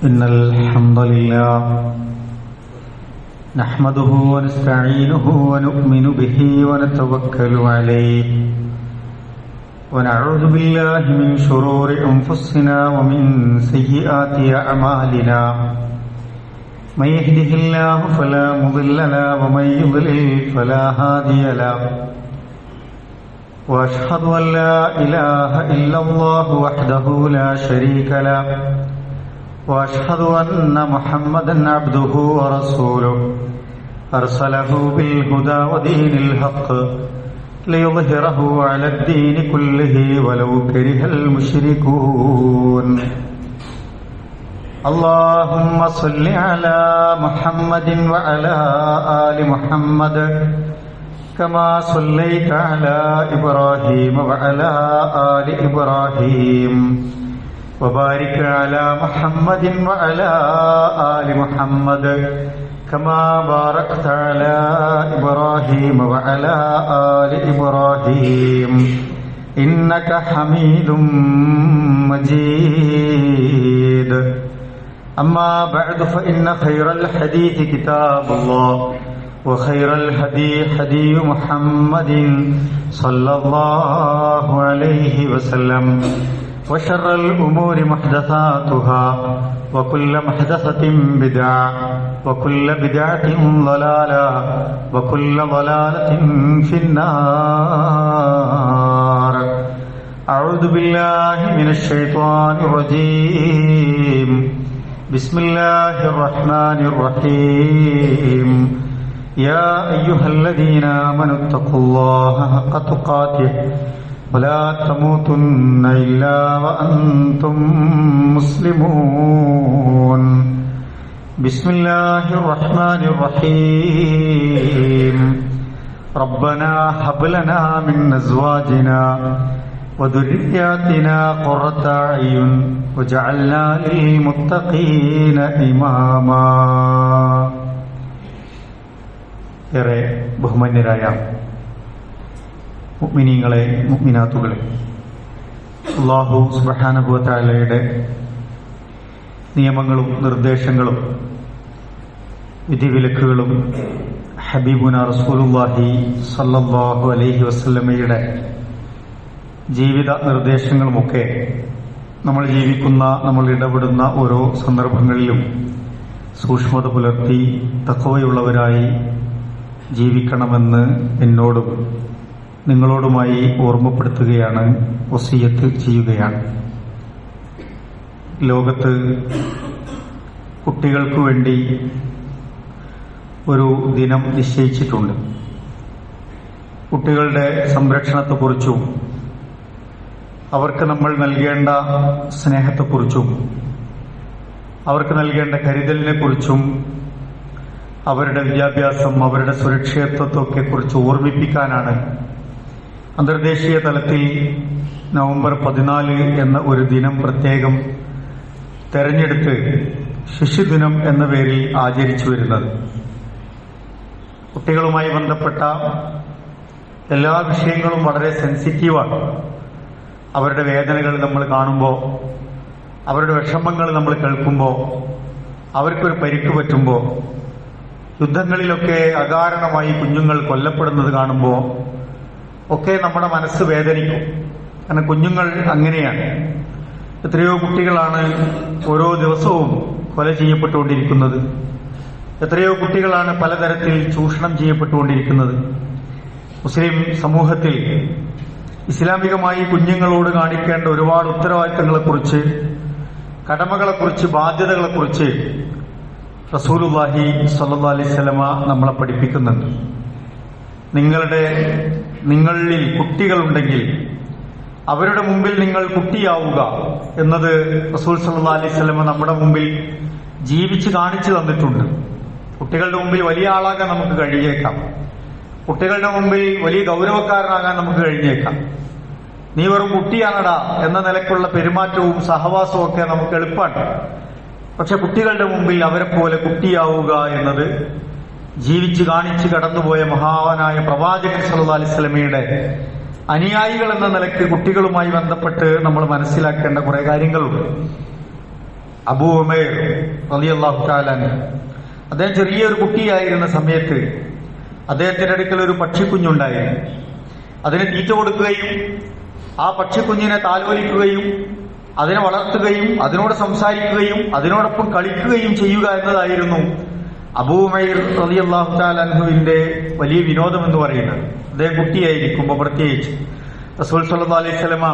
إن الحمد لله نحمده ونستعينه ونؤمن به ونتوكل عليه ونعوذ بالله من شرور أنفسنا ومن سيئات أعمالنا من يهده الله فلا مضل له ومن يضلل فلا هادي له وأشهد أن لا إله إلا الله وحده لا شريك له وأشهد أن محمدا عبده ورسوله أرسله بالهدى ودين الحق ليظهره على الدين كله ولو كره المشركون اللهم صل على محمد وعلى آل محمد كما صليت على إبراهيم وعلى آل إبراهيم وبارك على محمد وعلى آل محمد كما باركت على إبراهيم وعلى آل إبراهيم إنك حميد مجيد أما بعد فإن خير الحديث كتاب الله وخير الهدي هدي محمد صلى الله عليه وسلم وشر الأمور محدثاتها وكل محدثة بدعة وكل بدعة ضلالة وكل ضلالة في النار أعوذ بالله من الشيطان الرجيم بسم الله الرحمن الرحيم يا أيها الذين آمنوا اتقوا الله حق تقاته ولا تموتن إلا وأنتم مسلمون بسم الله الرحمن الرحيم ربنا هب لنا من أزواجنا وذرياتنا قرة أعين وجعلنا للمتقين إماما ഏറെ ബഹുമാന്യരായ മുഅ്മിനീങ്ങളെ മുഅ്മിനാത്തുകളെ, അല്ലാഹു സുബ്ഹാനഹു വ തആലയുടെ നിയമങ്ങളും നിർദ്ദേശങ്ങളും വിധിവിലക്കുകളും ഹബീബുന റസൂലുള്ളാഹി സ്വല്ലല്ലാഹു അലൈഹി വസല്ലമയുടെ ജീവിത നിർദ്ദേശങ്ങളുമൊക്കെ നമ്മൾ ജീവിക്കുന്ന, നമ്മൾ ഇടപെടുന്ന ഓരോ സന്ദർഭങ്ങളിലും സൂക്ഷ്മത പുലർത്തി തഖ്വയുള്ളവരായി ജീവിക്കണമെന്ന് എന്നോടും നിങ്ങളോടുമായി ഓർമ്മപ്പെടുത്തുകയാണ്, വസിയ്യത്ത് ചെയ്യുകയാണ്. ലോകത്ത് കുട്ടികൾക്ക് വേണ്ടി ഒരു ദിനം നിശ്ചയിച്ചിട്ടുണ്ട്. കുട്ടികളുടെ സംരക്ഷണത്തെക്കുറിച്ചും അവർക്ക് നമ്മൾ നൽകേണ്ട സ്നേഹത്തെക്കുറിച്ചും അവർക്ക് നൽകേണ്ട കരുതലിനെ കുറിച്ചും അവരുടെ വിദ്യാഭ്യാസം, അവരുടെ സുരക്ഷിതത്വത്തെ കുറിച്ച് ഓർമ്മിപ്പിക്കാനാണ് അന്തർദേശീയ തലത്തിൽ നവംബർ 14 എന്ന ഒരു ദിനം പ്രത്യേകം തെരഞ്ഞെടുത്ത് ശിശുദിനം എന്ന പേരിൽ ആചരിച്ചു വരുന്നത്. കുട്ടികളുമായി ബന്ധപ്പെട്ട എല്ലാ വിഷയങ്ങളും വളരെ സെൻസിറ്റീവാണ്. അവരുടെ വേദനകൾ നമ്മൾ കാണുമ്പോൾ, അവരുടെ വിഷമങ്ങൾ നമ്മൾ കേൾക്കുമ്പോൾ, അവർക്കൊരു പരിക്ക് പറ്റുമ്പോൾ, യുദ്ധങ്ങളിലൊക്കെ അകാരണമായി കുഞ്ഞുങ്ങൾ കൊല്ലപ്പെടുന്നത് കാണുമ്പോൾ ഒക്കെ നമ്മുടെ മനസ്സ് വേദനിക്കും. കാരണം കുഞ്ഞുങ്ങൾ അങ്ങനെയാണ്. എത്രയോ കുട്ടികളാണ് ഓരോ ദിവസവും കൊല ചെയ്യപ്പെട്ടുകൊണ്ടിരിക്കുന്നത്. എത്രയോ കുട്ടികളാണ് പലതരത്തിൽ ചൂഷണം ചെയ്യപ്പെട്ടുകൊണ്ടിരിക്കുന്നത്. മുസ്ലിം സമൂഹത്തിൽ ഇസ്ലാമികമായി കുഞ്ഞുങ്ങളോട് കാണിക്കേണ്ട ഒരുപാട് ഉത്തരവാദിത്തങ്ങളെക്കുറിച്ച്, കടമകളെക്കുറിച്ച്, ബാധ്യതകളെക്കുറിച്ച് റസൂലുള്ളാഹി സ്വല്ലല്ലാഹു അലൈഹി വസല്ലമ നമ്മളെ പഠിപ്പിക്കുന്നുണ്ട്. നിങ്ങളിൽ കുട്ടികളുണ്ടെങ്കിൽ അവരുടെ മുമ്പിൽ നിങ്ങൾ കുട്ടിയാവുക എന്നത് റസൂൽ സ്വല്ലല്ലാഹു അലൈഹി വസല്ലമ നമ്മുടെ മുമ്പിൽ ജീവിച്ച് കാണിച്ചു തന്നിട്ടുണ്ട്. കുട്ടികളുടെ മുമ്പിൽ വലിയ ആളാകാൻ നമുക്ക് കഴിഞ്ഞേക്കാം. കുട്ടികളുടെ മുമ്പിൽ വലിയ ഗൗരവക്കാരനാകാൻ നമുക്ക് കഴിഞ്ഞേക്കാം. നീ വെറും കുട്ടിയാണടാ എന്ന നിലക്കുള്ള പെരുമാറ്റവും സഹവാസവും ഒക്കെ നമുക്ക് എളുപ്പമാണ്. പക്ഷെ കുട്ടികളുടെ മുമ്പിൽ അവരെ പോലെ കുട്ടിയാവുക എന്നത് ജീവിച്ച് കാണിച്ച് കടന്നുപോയ മഹാനായ പ്രവാചകൻ സല്ലല്ലാഹു അലൈഹി വസല്ലമയുടെ അനുയായികൾ എന്ന നിലയ്ക്ക് കുട്ടികളുമായി ബന്ധപ്പെട്ട് നമ്മൾ മനസ്സിലാക്കേണ്ട കുറെ കാര്യങ്ങളുണ്ട്. അബൂ ഉമൈർ റളിയല്ലാഹു തആല അൻഹു, അദ്ദേഹം ചെറിയൊരു കുട്ടിയായിരുന്ന സമയത്ത് അദ്ദേഹത്തിന്റെ അടുക്കൽ ഒരു പക്ഷിക്കുഞ്ഞുണ്ടായിരുന്നു. അതിന് തീറ്റ കൊടുക്കുകയും ആ പക്ഷിക്കുഞ്ഞിനെ താലോലിക്കുകയും അതിനെ വളർത്തുകയും അതിനോട് സംസാരിക്കുകയും അതിനോടൊപ്പം കളിക്കുകയും ചെയ്യുക എന്നതായിരുന്നു അബൂ ഉമൈർ റളിയല്ലാഹു തആല അൻഹുവിന്റെ വലിയ വിനോദം എന്ന് പറയുന്നത്. അദ്ദേഹം കുട്ടിയായിരിക്കുമ്പോൾ പ്രത്യേകിച്ച് റസൂൽ സല്ലല്ലാഹു അലൈഹി വസല്ലമ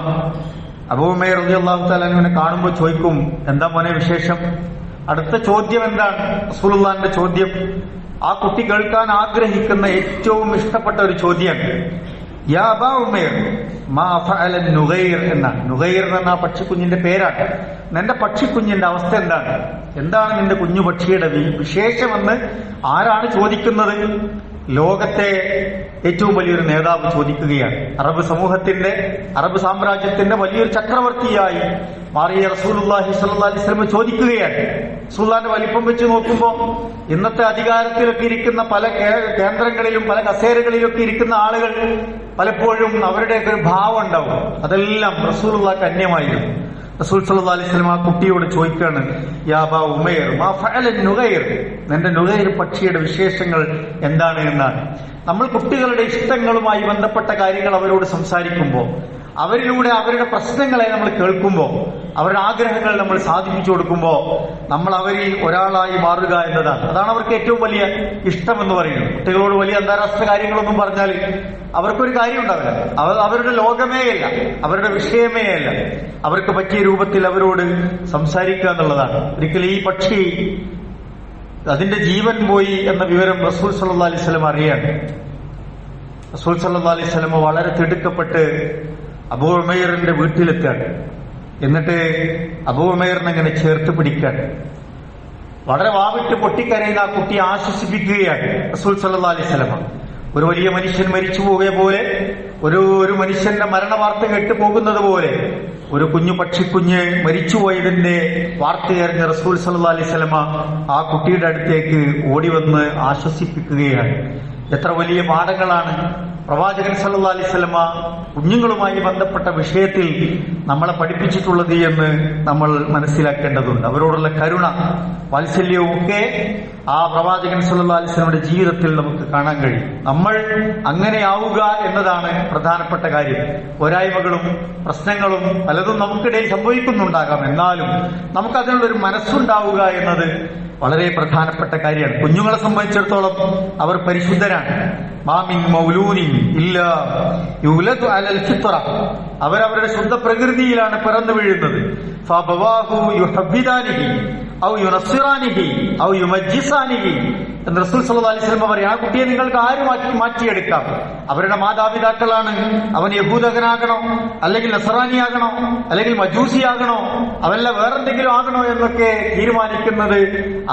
അബൂ ഉമൈർ റളിയല്ലാഹു തആല അൻഹുവിനെ കാണുമ്പോൾ ചോദിക്കും, എന്താ മോനെ വിശേഷം? അടുത്ത ചോദ്യം എന്താണ്? റസൂലുള്ളാഹിന്റെ ചോദ്യം ആ കുട്ടി കേൾക്കാൻ ആഗ്രഹിക്കുന്ന ഏറ്റവും ഇഷ്ടപ്പെട്ട ഒരു ചോദ്യം, യാ അബാ ഉമൈർ മാ ഫഅല നുഗൈർ എന്നാണ്. നുഗൈർ എന്ന പക്ഷിക്കുഞ്ഞിന്റെ പേരാണ്. നിന്റെ പക്ഷിക്കുഞ്ഞിന്റെ അവസ്ഥ എന്താണ്? എന്താണ് നിന്റെ കുഞ്ഞു പക്ഷിയുടെ വിശേഷമെന്ന് ആരാണ് ചോദിക്കുന്നത്? ലോകത്തെ ഏറ്റവും വലിയൊരു നേതാവ് ചോദിക്കുകയാണ്. അറബ് സമൂഹത്തിന്റെ, അറബ് സാമ്രാജ്യത്തിന്റെ വലിയൊരു ചക്രവർത്തിയായി മാറിയ റസൂലുള്ളാഹി സ്വല്ലല്ലാഹി അലൈഹി വസല്ലം ചോദിക്കുകയാണ്. റസൂലുള്ളാഹിന്റെ വലിപ്പം വെച്ച് നോക്കുമ്പോൾ ഇന്നത്തെ അധികാരത്തിലൊക്കെ ഇരിക്കുന്ന പല കേന്ദ്രങ്ങളിലും പല കസേരകളിലൊക്കെ ഇരിക്കുന്ന ആളുകൾ പലപ്പോഴും അവരുടെയൊക്കെ ഒരു ഭാവം ഉണ്ടാവും. അതെല്ലാം റസൂലുള്ളാഹിക്ക് അന്യമായിരുന്നു. റസൂൽ സല്ലല്ലാഹു അലൈഹി വസല്ലം ആ കുട്ടിയോട് ചോദിക്കാണ്, യാ അബാ ഉമൈർ മാ ഫഅല നുഗൈർ, നിന്റെ നുഗൈർ പക്ഷിയുടെ വിശേഷങ്ങൾ എന്താണ് എന്നാണ്. നമ്മൾ കുട്ടികളുടെ ഇഷ്ടങ്ങളുമായി ബന്ധപ്പെട്ട കാര്യങ്ങൾ അവരോട് സംസാരിക്കുമ്പോൾ, അവരിലൂടെ അവരുടെ പ്രശ്നങ്ങളെ നമ്മൾ കേൾക്കുമ്പോൾ, അവരുടെ ആഗ്രഹങ്ങൾ നമ്മൾ സാധിപ്പിച്ചു കൊടുക്കുമ്പോൾ നമ്മൾ അവരിൽ ഒരാളായി മാറുക എന്നതാണ്. അതാണ് അവർക്ക് ഏറ്റവും വലിയ ഇഷ്ടം എന്ന് പറയുന്നത്. കുട്ടികളോട് വലിയ അന്താരാഷ്ട്ര കാര്യങ്ങളൊന്നും പറഞ്ഞാൽ അവർക്കൊരു കാര്യം ഉണ്ടാവില്ല. അവരുടെ ലോകമേയല്ല, അവരുടെ വിഷയമേയല്ല. അവർക്ക് പറ്റിയ രൂപത്തിൽ അവരോട് സംസാരിക്കുക എന്നുള്ളതാണ്. ഒരിക്കലും ഈ പക്ഷി അതിന്റെ ജീവൻ പോയി എന്ന വിവരം റസൂൽ സല്ലല്ലാഹു അലൈഹി വസല്ലം അറിയാണ്. റസൂൽ സല്ലല്ലാഹു അലൈഹി വസല്ലം വളരെ തിടുക്കപ്പെട്ട് അബൂ ഉമൈറിന്റെ വീട്ടിലെത്താണ്. എന്നിട്ട് അബൂ ഉമൈറിനെ ഇങ്ങനെ ചേർത്ത് പിടിക്കാണ്. വളരെ വാവിട്ട് പൊട്ടിക്കരയുന്ന ആ കുട്ടിയെ ആശ്വസിപ്പിക്കുകയാണ് റസൂൽ സല്ലല്ലാഹു അലൈഹി വസല്ലം. ഒരു വലിയ മനുഷ്യൻ മരിച്ചു പോയ പോലെ, ഒരു മനുഷ്യന്റെ മരണവാർത്ത കേട്ടു പോകുന്നത് പോലെ ഒരു കുഞ്ഞു പക്ഷിക്കുഞ്ഞ് മരിച്ചുപോയതിന്റെ വാർത്തയറിഞ്ഞ റസൂൽ സല്ലല്ലാഹു അലൈഹി വസല്ലം ആ കുട്ടിയുടെ അടുത്തേക്ക് ഓടിവന്ന് ആശ്വസിപ്പിക്കുകയാണ്. എത്ര വലിയ പാഠങ്ങളാണ് പ്രവാചകൻ സല്ലല്ലാഹു അലൈഹി വസല്ലം കുഞ്ഞുങ്ങളുമായി ബന്ധപ്പെട്ട വിഷയത്തിൽ നമ്മളെ പഠിപ്പിച്ചിട്ടുള്ളത് എന്ന് നമ്മൾ മനസ്സിലാക്കേണ്ടതുണ്ട്. അവരോടുള്ള കരുണ, വാത്സല്യവും ഒക്കെ ആ പ്രവാചകൻ സല്ലല്ലാഹു അലൈഹി വസല്ലമയുടെ ജീവിതത്തിൽ നമുക്ക് കാണാൻ കഴിയും. നമ്മൾ അങ്ങനെയാവുക എന്നതാണ് പ്രധാനപ്പെട്ട കാര്യം. പോരായ്മകളും പ്രശ്നങ്ങളും പലതും നമുക്കിടയിൽ സംഭവിക്കുന്നുണ്ടാകാം. എന്നാലും നമുക്കതിനുള്ളൊരു മനസ്സുണ്ടാവുക എന്നത് വളരെ പ്രധാനപ്പെട്ട കാര്യമാണ്. കുഞ്ഞുങ്ങളെ സംബന്ധിച്ചിടത്തോളം അവർ പരിശുദ്ധരാണ്. മാമിൻ മൗലൂദിൻ ഇല്ലാ യുലദു അലൽ ഫിത്ര, അവരവരുടെ ശുദ്ധ പ്രകൃതിയിലാണ് പിറന്നു വീഴുന്നത്. ഫബവാഹു യുഹബ്ബിദാനിഹി ഔ യുനസ്സിറാനിഹി ഔ യുമജ്ജിസാനിഹി എന്ന് റസൂൽ സല്ലല്ലാഹു അലൈഹി വസല്ലം പറയും. ആ കുട്ടിയെ നിങ്ങൾക്ക് ആരുമാക്കി മാറ്റിയെടുക്കാം. അവരുടെ മാതാപിതാക്കളാണ്. അവൻ യഹൂദകനാകണോ, അല്ലെങ്കിൽ നസറാനിയാകണോ, അല്ലെങ്കിൽ മജൂസിയാകണോ, അവല്ല വേറെന്തെങ്കിലും ആകണോ എന്നൊക്കെ തീരുമാനിക്കുന്നത്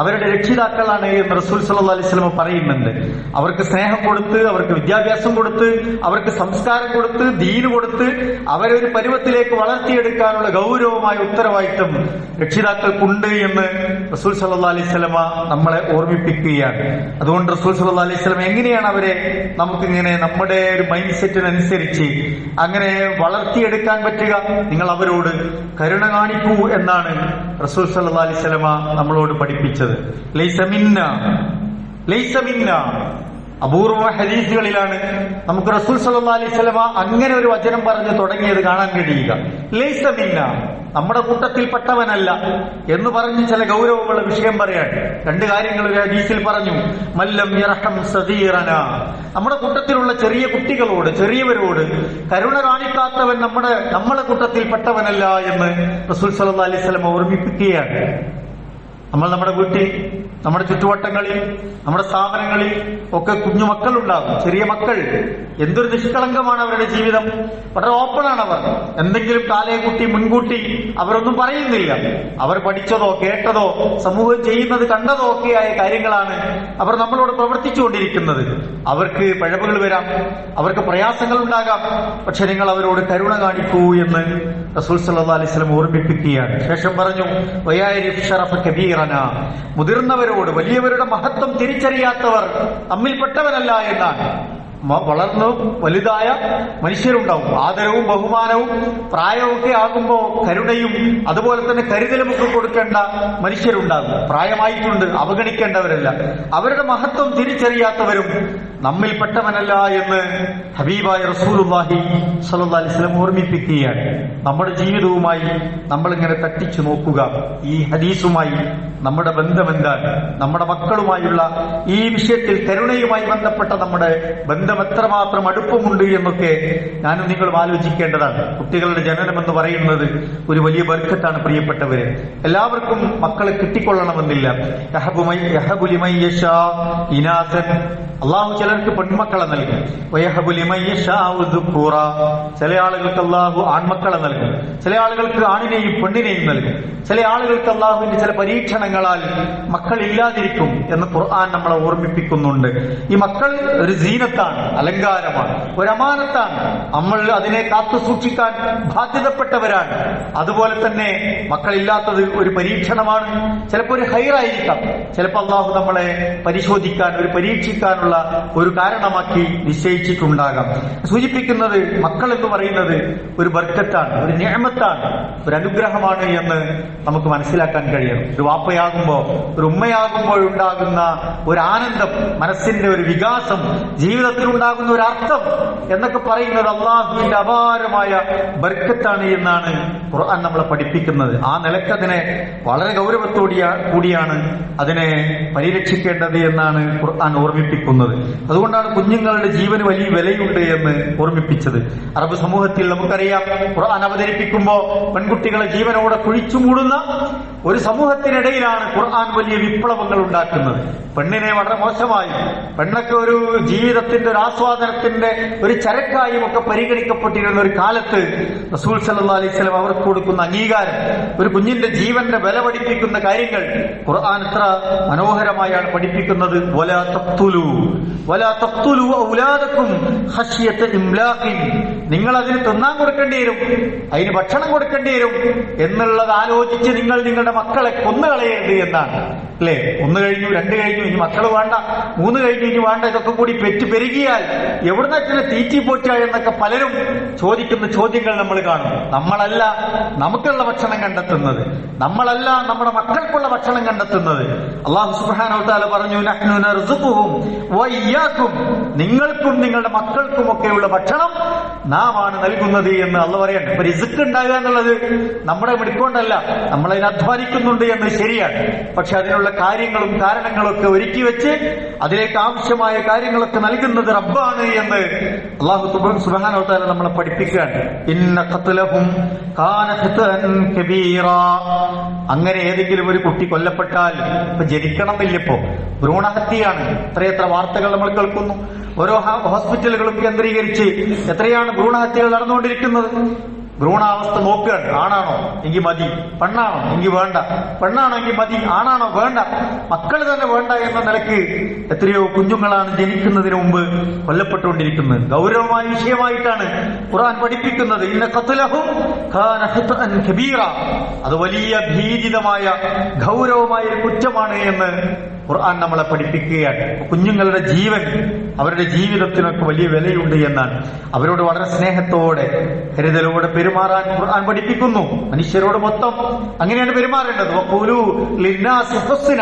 അവരുടെ രക്ഷിതാക്കളാണ് എന്ന് റസൂൽ സല്ലല്ലാഹു അലൈഹി വസല്ലം പറയുന്നുണ്ട്. അവർക്ക് സ്നേഹം കൊടുത്ത്, അവർക്ക് വിദ്യാഭ്യാസം കൊടുത്ത്, അവർക്ക് സംസ്കാരം കൊടുത്ത്, ദീന് കൊടുത്ത് അവരെ ഒരു പരുവത്തിലേക്ക് വളർത്തിയെടുക്കാനുള്ള ഗൗരവമായ ഉത്തരവാദിത്വം രക്ഷിതാക്കൾക്കുണ്ട് എന്ന് റസൂൽ സല്ലല്ലാഹു അലൈഹി വസല്ലം നമ്മളെ ഓർമ്മിപ്പിക്കുകയാണ്. അതുകൊണ്ട് റസൂൽ സല്ലല്ലാഹു അലൈഹി വസല്ലം എങ്ങനെയാണ് അവരെ നമുക്കിങ്ങനെ നമ്മുടെ ഒരു മൈൻഡ് സെറ്റിനനുസരിച്ച് അങ്ങനെ വളർത്തിയെടുക്കാൻ പറ്റുക? നിങ്ങൾ അവരോട് കരുണ കാണിക്കൂ എന്നാണ് റസൂൽ സല്ലല്ലാഹു അലൈഹി വസല്ലം നമ്മളോട് പഠിപ്പിച്ചത്. ലൈസ മിന്ന, ലൈസ മിന്ന. അപൂർവ ഹദീസുകളിലാണ് നമുക്ക് റസൂൽ സല്ലല്ലാഹു അലൈഹി വസല്ലം അങ്ങനെ ഒരു വചനം പറഞ്ഞ് തുടങ്ങിയത് കാണാൻ കഴിയുക. ലൈസ മിന്ന, നമ്മുടെ കൂട്ടത്തിൽപ്പെട്ടവനല്ല എന്ന് പറഞ്ഞ് ചില ഗൗരവമുള്ള വിഷയം പറയാൻ രണ്ട് കാര്യങ്ങൾ ഒരു ഹദീസിൽ പറഞ്ഞു. മല്ലം യർഹം സഗീറന, നമ്മുടെ കൂട്ടത്തിലുള്ള ചെറിയ കുട്ടികളോട്, ചെറിയവരോട് കരുണ കാണിക്കാത്തവൻ നമ്മുടെ കൂട്ടത്തിൽപ്പെട്ടവനല്ല എന്ന് റസൂൽ സല്ലല്ലാഹു അലൈഹി വസല്ലം ഓർമ്മിപ്പിക്കുകയാണ്. നമ്മൾ നമ്മുടെ വീട്ടിൽ, നമ്മുടെ ചുറ്റുവട്ടങ്ങളിൽ, നമ്മുടെ സ്ഥാപനങ്ങളിൽ ഒക്കെ കുഞ്ഞുമക്കളുണ്ടാകും, ചെറിയ മക്കൾ. എന്തൊരു നിഷ്കളങ്കമാണ് അവരുടെ ജീവിതം. വളരെ ഓപ്പണാണ് അവർ. എന്തെങ്കിലും കാലയെക്കുട്ടി മുൻകൂട്ടി അവരൊന്നും പറയുന്നില്ല. അവർ പഠിച്ചതോ കേട്ടതോ സമൂഹം ചെയ്യുന്നത് കണ്ടതോ ഒക്കെയായ കാര്യങ്ങളാണ് അവർ നമ്മളോട് പ്രവർത്തിച്ചുകൊണ്ടിരിക്കുന്നത്. അവർക്ക് പിഴവുകൾ വരാം, അവർക്ക് പ്രയാസങ്ങൾ ഉണ്ടാകാം. പക്ഷെ നിങ്ങൾ അവരോട് കരുണ കാണിക്കൂ എന്ന് റസൂൽ സല്ലല്ലാഹു അലൈഹി വസല്ലം ഓർമ്മിപ്പിക്കുകയാണ്. ശേഷം പറഞ്ഞു, വയാരിഫ് ശറഫ കബീറന, മുതിർന്നവരോട്, വലിയവരുടെ മഹത്വം തിരിച്ചറിയാത്തവർ നമ്മിൽപ്പെട്ടവരല്ല എന്നാണ്. വളർന്നു വലുതായ മനുഷ്യരുണ്ടാവും. ആദരവും ബഹുമാനവും പ്രായമൊക്കെ ആകുമ്പോൾ കരുണയും അതുപോലെ തന്നെ കരുതലും ഒക്കെ കൊടുക്കേണ്ട മനുഷ്യരുണ്ടാകും. പ്രായമായിട്ടുണ്ട്, അവഗണിക്കേണ്ടവരല്ല. അവരുടെ മഹത്വം തിരിച്ചറിയാത്തവരും നമ്മിൽപ്പെട്ടവനല്ല എന്ന് ഹബീബായ റസൂലുള്ളാഹി സ്വല്ലല്ലാഹി അലൈഹി വസല്ലം ഓർമ്മിപ്പിക്കുകയാണ്. നമ്മുടെ ജീവിതവുമായി നമ്മളിങ്ങനെ തട്ടിച്ചു നോക്കുക. ഈ ഹദീസുമായി നമ്മുടെ ബന്ധമെന്താണ്? നമ്മുടെ മക്കളുമായുള്ള ഈ വിഷയത്തിൽ കരുണയുമായി ബന്ധപ്പെട്ട നമ്മുടെ ബന്ധം എത്രമാത്രം അടുപ്പമുണ്ട് എന്നൊക്കെ ഞാനും നിങ്ങളും ആലോചിക്കേണ്ടതാണ്. കുട്ടികളുടെ ജനനം എന്ന് പറയുന്നത് ഒരു വലിയ ബർക്കത്താണ് പ്രിയപ്പെട്ടവര്. എല്ലാവർക്കും മക്കളെ കിട്ടിക്കൊള്ളണമെന്നില്ല. അള്ളാഹു ചിലർക്ക് പെൺമക്കളെ നൽകും. ചില ആളുകൾക്ക് അള്ളാഹു ആൺമക്കളെ നൽകും. ചില ആളുകൾക്ക് ആണിനെയും പെണ്ണിനെയും നൽകും. ചില ആളുകൾക്ക് അള്ളാഹുവിന്റെ ചില പരീക്ഷണങ്ങളാൽ മക്കളില്ലാതിരിക്കും എന്ന് ഖുർആൻ നമ്മളെ ഓർമ്മിപ്പിക്കുന്നുണ്ട്. ഈ മക്കൾ ഒരു സീനത്താണ്, അലങ്കാരമാണ്, ഒരു അമാനത്താണ്. നമ്മൾ അതിനെ കാത്തു സൂക്ഷിക്കാൻ ബാധ്യതപ്പെട്ടവരാണ്. അതുപോലെ തന്നെ മക്കളില്ലാത്തത് ഒരു പരീക്ഷണമാണ്. ചിലപ്പോൾ ഒരു ഹൈറായിരിക്കാം, ചിലപ്പോൾ അള്ളാഹു നമ്മളെ പരിശോധിക്കാൻ, ഒരു പരീക്ഷിക്കാനുള്ള ഒരു കാരണമാക്കി നിശ്ചയിച്ചിട്ടുണ്ടാകാം. സൂചിപ്പിക്കുന്നത് മക്കൾ എന്ന് പറയുന്നത് ഒരു ബർക്കത്താണ്, ഒരു നിഅമത്താണ്, ഒരു അനുഗ്രഹമാണ് എന്ന് നമുക്ക് മനസ്സിലാക്കാൻ കഴിയണം. ഒരു വാപ്പയാകുമ്പോൾ, ഒരു ഉമ്മയാകുമ്പോൾ ഉണ്ടാകുന്ന ഒരു ആനന്ദം, മനസ്സിന്റെ ഒരു വികാസം, ജീവിതത്തിൽ ഉണ്ടാകുന്ന ഒരു അർത്ഥം എന്നൊക്കെ പറയുന്നത് അള്ളാഹുവിന്റെ അപാരമായ ബർക്കത്താണ് എന്നാണ് ഖുർആൻ നമ്മളെ പഠിപ്പിക്കുന്നത്. ആ നിലക്കതിനെ വളരെ കൂടിയാണ് അതിനെ പരിരക്ഷിക്കേണ്ടത് എന്നാണ് ഖുർആൻ ഓർമ്മിപ്പിക്കുന്നത്. അതുകൊണ്ടാണ് കുഞ്ഞുങ്ങളുടെ ജീവന് വലിയ വിലയുണ്ട് എന്ന് ഓർമ്മിപ്പിച്ചത്. അറബ് സമൂഹത്തിൽ നമുക്കറിയാം, ഖുർആൻ അവതരിപ്പിക്കുമ്പോൾ പെൺകുട്ടികളെ ജീവനോടെ കുഴിച്ചു മൂടുന്ന ഒരു സമൂഹത്തിനിടയിലാണ് ഖുർആൻ വലിയ വിപ്ലവങ്ങൾ ഉണ്ടാക്കുന്നത്. പെണ്ണിനെ വളരെ മോശമായി, പെണ്ണൊക്കെ ഒരു ജീവിതത്തിന്റെ ഒരു ആസ്വാദനത്തിന്റെ ഒരു ചരക്കായും ഒക്കെ പരിഗണിക്കപ്പെട്ടിരുന്ന ഒരു കാലത്ത് റസൂൽ സല്ലല്ലാഹു അലൈഹി വസല്ലം അവർക്ക് കൊടുക്കുന്ന അംഗീകാരം, ഒരു കുഞ്ഞിന്റെ ജീവന്റെ വില പഠിപ്പിക്കുന്ന കാര്യങ്ങൾ ഖുർആൻ എത്ര മനോഹരമായാണ് പഠിപ്പിക്കുന്നത്. വലാ തഖ്തുലൂ ഔലാദക്കും ഖശ്യത ഇംലാഖിൻ. നിങ്ങൾ അതിന് തിന്നാൻ കൊടുക്കേണ്ടി വരും, അതിന് ഭക്ഷണം കൊടുക്കേണ്ടി വരും എന്നുള്ളത് ആലോചിച്ച് നിങ്ങൾ നിങ്ങളുടെ മക്കളെ കൊന്നുകളയരുത് എന്നാണ്. അല്ലെ, 1 കഴിഞ്ഞു, 2 കഴിഞ്ഞു, ഇനി മക്കൾ വേണ്ട, 3 കഴിഞ്ഞു, ഇനി വേണ്ട, ഇതൊക്കെ കൂടി പെറ്റ് പെരുകിയാൽ എവിടുന്നൊക്കെ തീറ്റി പോറ്റുക എന്നൊക്കെ പലരും ചോദിക്കുന്ന ചോദ്യങ്ങൾ നമ്മൾ കാണും. നമ്മളല്ല നമുക്കുള്ള ഭക്ഷണം കണ്ടെത്തുന്നത്, നമ്മളല്ല നമ്മുടെ മക്കൾക്കുള്ള ഭക്ഷണം കണ്ടെത്തുന്നത്. അല്ലാഹു സുബ്ഹാനഹു വ തആല പറഞ്ഞു, നഹ്നു നർസുഖുഹും വഇയ്യാകും. നിങ്ങൾക്കും നിങ്ങളുടെ മക്കൾക്കുമൊക്കെയുള്ള ഭക്ഷണം നാം ആണ് നൽകുന്നത് എന്ന് അള്ളാഹു പറയാണ്. ഇപ്പൊ റിസ്ക് ഉണ്ടാകുക എന്നുള്ളത് നമ്മുടെ മിടുക്കൊണ്ടല്ല, നമ്മളതിന് അധ്വാനിക്കുന്നുണ്ട് എന്ന് ശരിയാണ്. പക്ഷെ അതിനുള്ള കാര്യങ്ങളും കാരണങ്ങളും ഒക്കെ ഒരുക്കി വെച്ച് അതിലേക്ക് ആവശ്യമായ കാര്യങ്ങളൊക്കെ നൽകുന്നത് റബ്ബാണ് എന്ന് അല്ലാഹു സുബ്ഹാനഹു വ തആല നമ്മളെ പഠിപ്പിക്കുകയാണ്. ഇന്ന ഖത്ലഹും കാന ഖത്അൻ കബീറാ. അങ്ങനെ ഏതെങ്കിലും ഒരു കുട്ടി കൊല്ലപ്പെട്ടാൽ, ഇപ്പൊ ജനിക്കണമെന്നില്ല, ഇപ്പോ ഭ്രൂണഹത്യയാണ്. എത്രയെത്ര വാർത്തകൾ നമ്മൾ കേൾക്കുന്നു. ഓരോ ഹോസ്പിറ്റലുകളും കേന്ദ്രീകരിച്ച് എത്രയാണ് ഭ്രൂണഹത്യകൾ നടന്നുകൊണ്ടിരിക്കുന്നത്. ഭ്രൂണാവസ്ഥ നോക്കുകയാണ്. ആണാണോ എങ്കിൽ മതി, പെണ്ണാണോ എങ്കിൽ വേണ്ട, പെണ്ണാണോ എങ്കിൽ മതി, ആണാണോ വേണ്ട, മക്കൾ തന്നെ വേണ്ട എന്ന നിലയ്ക്ക് എത്രയോ കുഞ്ഞുങ്ങളാണ് ജനിക്കുന്നതിന് മുമ്പ് കൊല്ലപ്പെട്ടുകൊണ്ടിരിക്കുന്നത്. ഗൗരവമായ വിഷയമായിട്ടാണ് ഖുർആൻ പഠിപ്പിക്കുന്നത്. ഇന്ന ഖത്ലഹും കാന ഖത്അൻ കബീറ. അത് വലിയ ഭീതിതമായ ഗൗരവമായ ഒരു കുറ്റമാണ് എന്ന് ഖുർആൻ നമ്മളെ പഠിപ്പിക്കുകയാണ്. കുഞ്ഞുങ്ങളുടെ ജീവൻ, അവരുടെ ജീവിതത്തിനൊക്കെ വലിയ വിലയുണ്ട് എന്നാണ്. അവരോട് വളരെ സ്നേഹത്തോടെ കരുതലോടെ പെരുമാറാൻ ഖുർആൻ പഠിപ്പിക്കുന്നു. മനുഷ്യരോട് മൊത്തം അങ്ങനെയാണ് പെരുമാറേണ്ടത്. വഖൂലൂ ലിന്നാസി ഹുസ്ന.